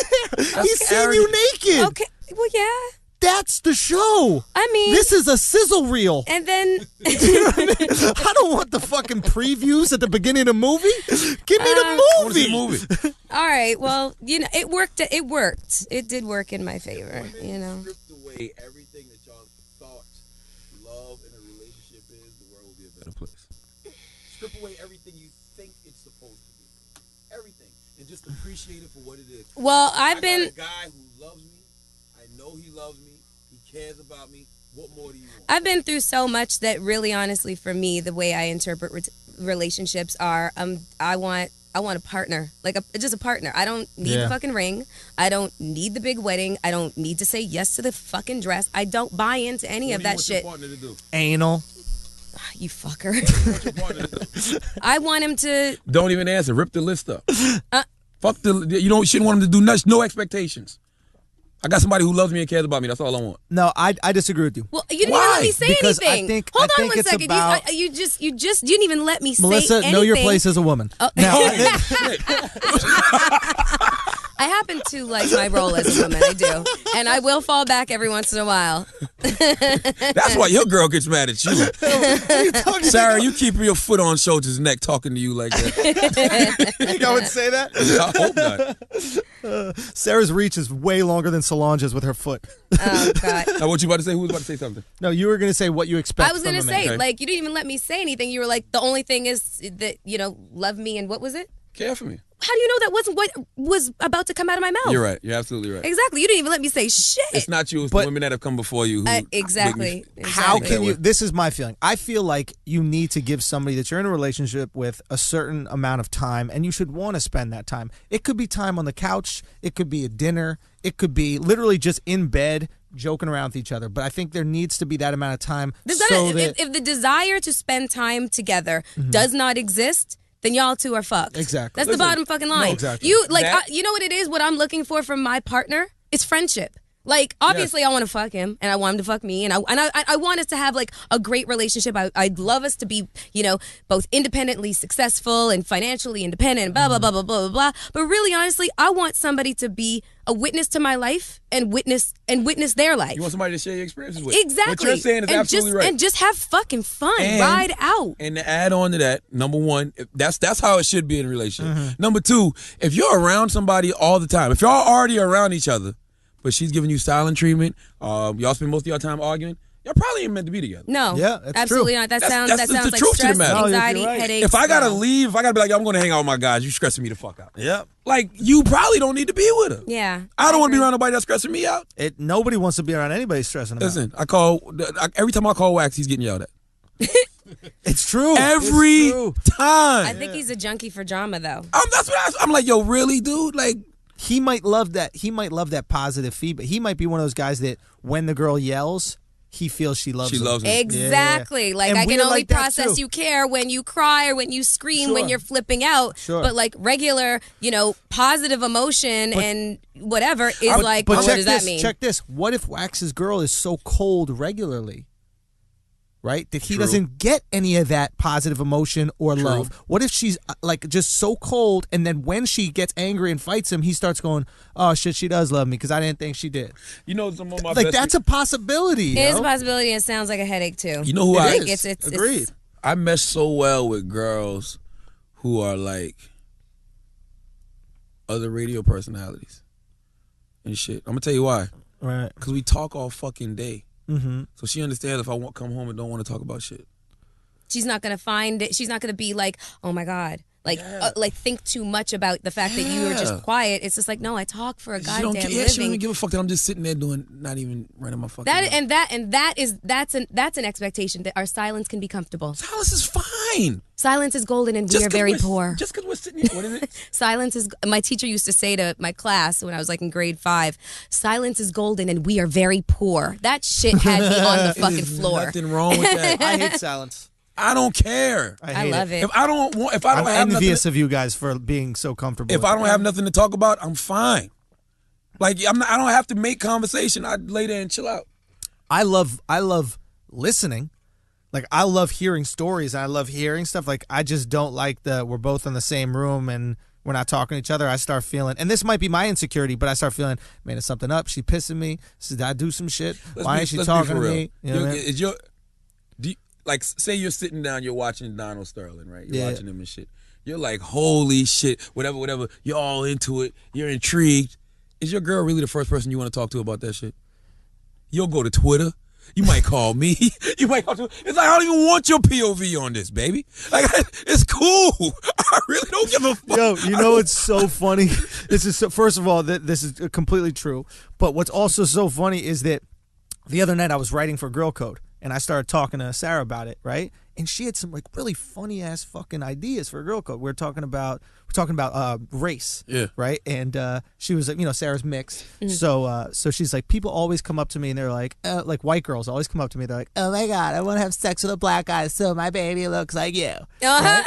there. He's seen you naked. Okay. Well, yeah. That's the show. I mean, This is a sizzle reel. and then You know what I mean? I don't want the fucking previews at the beginning of the movie. Give me the I wanna see movie. the movie. all right. Well, it worked. It worked. It did work in my favor. Stripped away everything that y'all thought love in a relationship is, the world will be a better place. Strip away everything you think it's supposed to be. Everything. And just appreciate it for what it is. Well, I I've been. got a guy who loves me. I know he loves me. He cares about me. What more do you want? I've been through so much that really, honestly, for me, the way I interpret relationships are, I want a partner, like just a partner. I don't need the fucking ring. I don't need the big wedding. I don't need to say yes to the fucking dress. I don't buy into any of that shit. What do you want your partner to do? Anal. You fucker. I want him to. Don't even answer. Rip the list up. Fuck you shouldn't want him to do nothing. No expectations. I got somebody who loves me and cares about me. That's all I want. No, I disagree with you. Well, you didn't even let me say because anything. Hold on one second. You just didn't even let me say Melyssa, anything. know your place as a woman. Oh. Now, I happen to like my role as a woman. I do, and I will fall back every once in a while. That's why your girl gets mad at you. Sarah, you keep your foot on Schultz's neck talking to you like that. you think I would say that? I hope not. Sarah's reach is way longer than Solange's with her foot. Oh, God. Now, what you about to say? Who was about to say something? No, you were going to say what you expect. I was going to say, Okay. like, you didn't even let me say anything. You were like, the only thing is that, love me, and what was it? Care for me. How do you know that wasn't what was about to come out of my mouth? You're right. You're absolutely right. Exactly. You didn't even let me say shit. It's not you. It's the women that have come before you. Who Exactly. How Exactly. can you? This is my feeling. I feel like you need to give somebody that you're in a relationship with a certain amount of time, and you should want to spend that time. It could be time on the couch. It could be a dinner. It could be literally just in bed joking around with each other. But I think there needs to be that amount of time. If the desire to spend time together does not exist, then y'all two are fucked. Exactly. That's the bottom fucking line. No, exactly. You know what it is? What I'm looking for from my partner is friendship. Like, obviously, I want to fuck him, and I want him to fuck me, and I want us to have, like, a great relationship. I'd love us to be, both independently successful and financially independent, and blah, blah, blah, blah, blah, blah, blah. But really, honestly, I want somebody to be a witness to my life and witness their life. You want somebody to share your experiences with. Exactly. What you're saying is absolutely right. And just have fucking fun. Ride out. And to add on to that, number one, that's how it should be in a relationship. Number two, if you're around somebody all the time, if y'all already around each other, but she's giving you silent treatment, y'all spend most of your time arguing, y'all probably ain't meant to be together. No. Yeah, that's absolutely true. not. That That's sounds the like truth to the stress, matter. anxiety, No, you're right. headaches. If I gotta no. leave, if I gotta be like, yo, I'm gonna hang out with my guys, you stressing me the fuck out. Yep. Like, you probably don't need to be with her. Yeah. I don't want to be around nobody that's stressing me out. Nobody wants to be around anybody stressing them out. Listen, every time I call Wax, he's getting yelled at. It's true. Every It's true. time. I think he's a junkie for drama, though. That's what I'm like, yo, really, dude? Like, He might love that. He might love that positive feedback. He might be one of those guys that when the girl yells, he feels she loves him. loves him. Exactly. Yeah. Like, And I can we're only like that, process too. you care when you cry or when you scream, when Sure. you're flipping out. Sure. But, like, regular, positive emotion and whatever is like, But what check does this. that mean? Check this. What if Wax's girl is so cold regularly? Right? That he True. doesn't get any of that positive emotion or love. What if she's like just so cold, and then when she gets angry and fights him, he starts going, "Oh shit, she does love me because I didn't think she did." You know, some of my Like best that's a possibility. It is a yo. possibility, and it sounds like a headache, too. You know who It I is. It's Agreed. I mesh so well with girls who are like other radio personalities and shit. I'm gonna tell you why. Right. Because we talk all fucking day. Mm-hmm. So she understands if I want come home and don't want to talk about shit. She's not going to find it. She's not going to be like, oh, my God. Like think too much about the fact that you were just quiet. It's just like, no, I talk for a She goddamn don't care. She don't living. even give a fuck that I'm just sitting there doing, not even running my fucking mouth. That's an expectation that our silence can be comfortable. Silence is fine. Silence is golden, and we Just are 'cause very we're- poor. Just because we're sitting here. What is it? Silence is. My teacher used to say to my class when I was like in grade 5, "Silence is golden, and we are very poor." That shit had me on the fucking There's floor. nothing wrong with that. I hate silence. I don't care. I love it. If I don't I'm have envious nothing, of you guys for being so comfortable. if with I it. don't have nothing to talk about, I'm fine. Like I don't have to make conversation. I lay there and chill out. I love listening. Like I love hearing stories. I love hearing stuff. Like I just don't like we're both in the same room and we're not talking to each other. I start feeling, and this might be my insecurity, but I start feeling, man, is something up? She pissing me? Did I do some shit? Why ain't she talking to me? You know what I mean? Like say you're sitting down, you're watching Donald Sterling, right? You're watching him and shit. You're like, holy shit, whatever. You're all into it. You're intrigued. Is your girl really the first person you want to talk to about that shit? You'll go to Twitter. You might call me. You might call. It's like I don't even want your POV on this, baby. Like it's cool. I really don't give a fuck. Yo, you know what's so funny? This is first of all, this is completely true. But what's also so funny is that the other night I was writing for Girl Code and I started talking to Sarah about it, right? and she had some like really funny ass fucking ideas for a girl code. We're talking about race, right? And she was like, Sarah's mixed, so she's like, people always come up to me and they're like white girls always come up to me. They're like, oh my god, I want to have sex with a black guy so my baby looks like you. Right?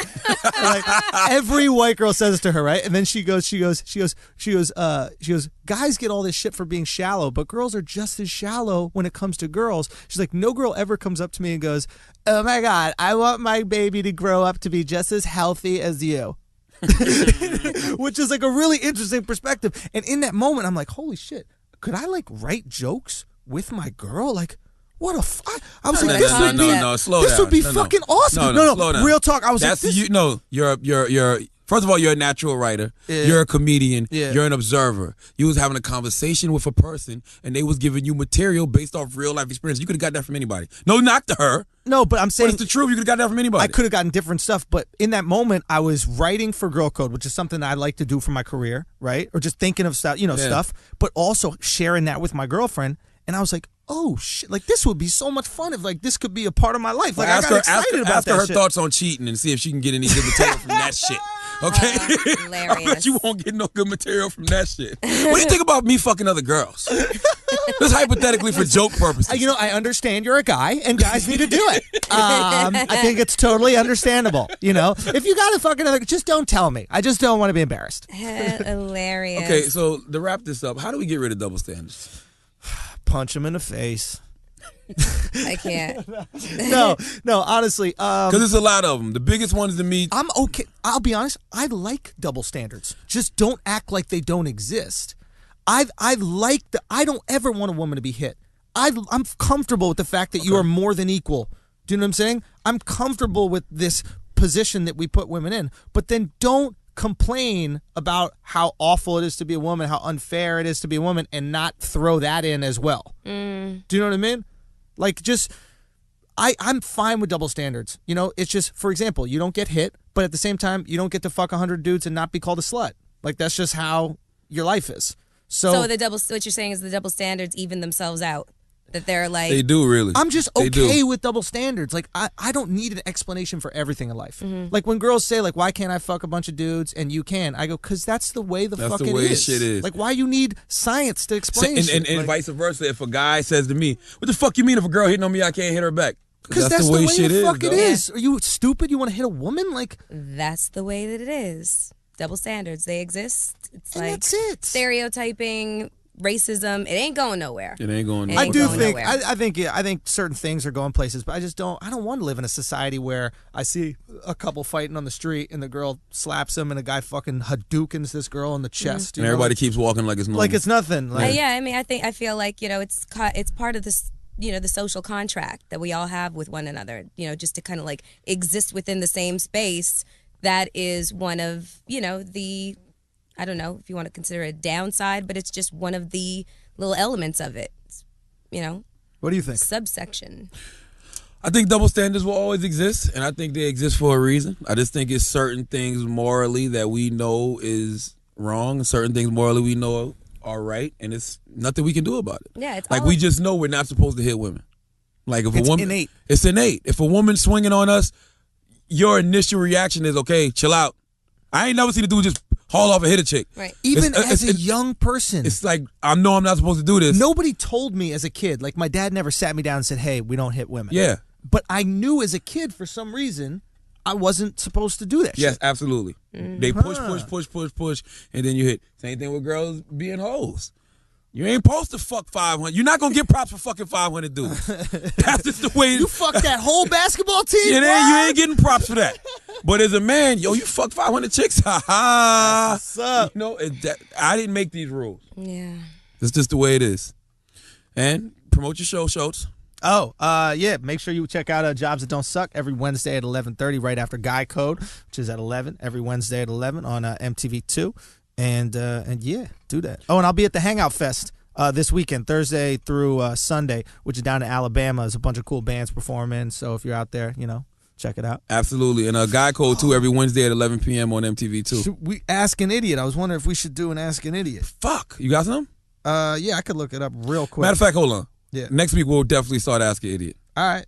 Like every white girl says it to her, right? And then she goes, guys get all this shit for being shallow, but girls are just as shallow when it comes to girls. She's like, no girl ever comes up to me and goes, oh my god, I want my baby to grow up to be just as healthy as you. Which is like a really interesting perspective. And in that moment, I'm like, holy shit, could I like write jokes with my girl? Like, what a I was like, this would be fucking awesome. No, slow down. Real talk. I was like, you're first of all, you're a natural writer. Yeah. You're a comedian. Yeah. You're an observer. You was having a conversation with a person, and they was giving you material based off real life experience. You could have got that from anybody. No knock to her. No, but I'm saying, but it's the truth. You could have got that from anybody. I could have gotten different stuff, but in that moment, I was writing for Girl Code, which is something I like to do for my career, right? Or just thinking of stuff, stuff, but also sharing that with my girlfriend. And I was like, oh shit! Like this would be so much fun if like this could be a part of my life. Like I got excited about ask that her shit. Thoughts on cheating and see if she can get any good material from that shit. Okay, hilarious. I bet you won't get no good material from that shit. What do you think about me fucking other girls? Just hypothetically for joke purposes. I understand you're a guy and guys need to do it. I think it's totally understandable. If you got a fucking other, just don't tell me. I just don't want to be embarrassed. Hilarious. Okay, so to wrap this up, how do we get rid of double standards? Punch him in the face. I can't. No, honestly. Because there's a lot of them. The biggest ones to me. I'm okay. I'll be honest. I like double standards. Just don't act like they don't exist. I don't ever want a woman to be hit. I'm comfortable with the fact that you are more than equal. Do you know what I'm saying? I'm comfortable with this position that we put women in. But then don't complain about how awful it is to be a woman, how unfair it is to be a woman, and not throw that in as well. Do you know what I mean? Like, just, I'm fine with double standards. It's just, for example, you don't get hit, but at the same time, you don't get to fuck 100 dudes and not be called a slut. Like, that's just how your life is. So what you're saying is the double standards even themselves out. That they're like, they do really. I'm just okay with double standards. Like I don't need an explanation for everything in life. Like when girls say like, why can't I fuck a bunch of dudes and you can? I go, because that's the way that's the way shit is. Like why you need science to explain shit? And vice versa. If a guy says to me, what the fuck you mean if a girl hitting on me I can't hit her back? Because that's the way shit the fuck it is. Are you stupid? You want to hit a woman? Like that's the way that it is. Double standards, they exist. It's and like that's it. Stereotyping. Racism, it ain't going nowhere. It ain't going nowhere. I think certain things are going places, but I don't want to live in a society where I see a couple fighting on the street and the girl slaps him and a guy fucking Hadoukens this girl in the chest. And everybody keeps walking like it's normal. Like it's nothing. Like, I feel like, it's part of this, the social contract that we all have with one another, just to kind of like exist within the same space. That is one of, the, I don't know if you want to consider it a downside, but it's just one of the little elements of it. What do you think? Subsection. I think double standards will always exist, and I think they exist for a reason. I just think it's certain things morally that we know is wrong, and certain things morally we know are right, and it's nothing we can do about it. Yeah, it's like we just know we're not supposed to hit women. Like if it's a woman, innate. It's innate. If a woman's swinging on us, your initial reaction is, okay, chill out. I ain't never seen a dude just haul off and hit a chick. Right. Even as a young person. It's like, I know I'm not supposed to do this. Nobody told me as a kid. Like, my dad never sat me down and said, hey, we don't hit women. Yeah. But I knew as a kid, for some reason, I wasn't supposed to do that shit. Yes, absolutely. They push, and then you hit. Same thing with girls being hoes. You ain't supposed to fuck 500. You're not going to get props for fucking 500 dudes. That's just the way. You fucked that whole basketball team? You ain't getting props for that. But as a man, you fuck 500 chicks. Ha ha. What's up? I didn't make these rules. Yeah. It's just the way it is. And promote your show, Schultz. Oh, yeah. Make sure you check out Jobs That Don't Suck every Wednesday at 11:30, right after Guy Code, which is at 11, every Wednesday at 11 on MTV2. And yeah, do that. Oh, and I'll be at the Hangout Fest this weekend, Thursday through Sunday, which is down in Alabama. There's a bunch of cool bands performing. So if you're out there, check it out. Absolutely. And Guy Code, too, every Wednesday at 11 p.m. on MTV2. Should we Ask an Idiot? I was wondering if we should do an Ask an Idiot. Fuck. You got some? Yeah, I could look it up real quick. Matter of fact, hold on. Yeah. Next week, we'll definitely start Ask an Idiot. All right.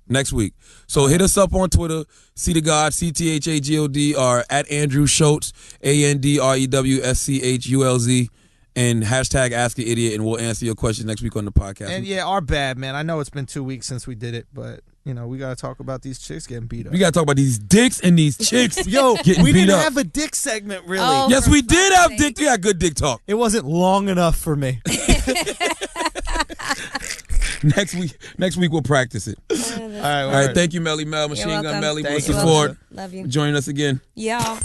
Next week. So hit us up on Twitter, C to God, CTHAGOD, or at Andrew Schultz, ANDREWSCHULZ, and hashtag Ask an Idiot, and we'll answer your questions next week on the podcast. And yeah, our bad, man. I know it's been 2 weeks since we did it, but we got to talk about these chicks getting beat up. We got to talk about these dicks and these chicks Yo, getting we beat didn't up. have a dick segment, really. Oh, Yes, for we did fuck's have sake. dick. We had good dick talk. It wasn't long enough for me. Next week we'll practice it. All right, All right, thank you, Mel, Machine Gun welcome. Melly, Thank Melissa you, Ford, Love you. joining us again. Y'all.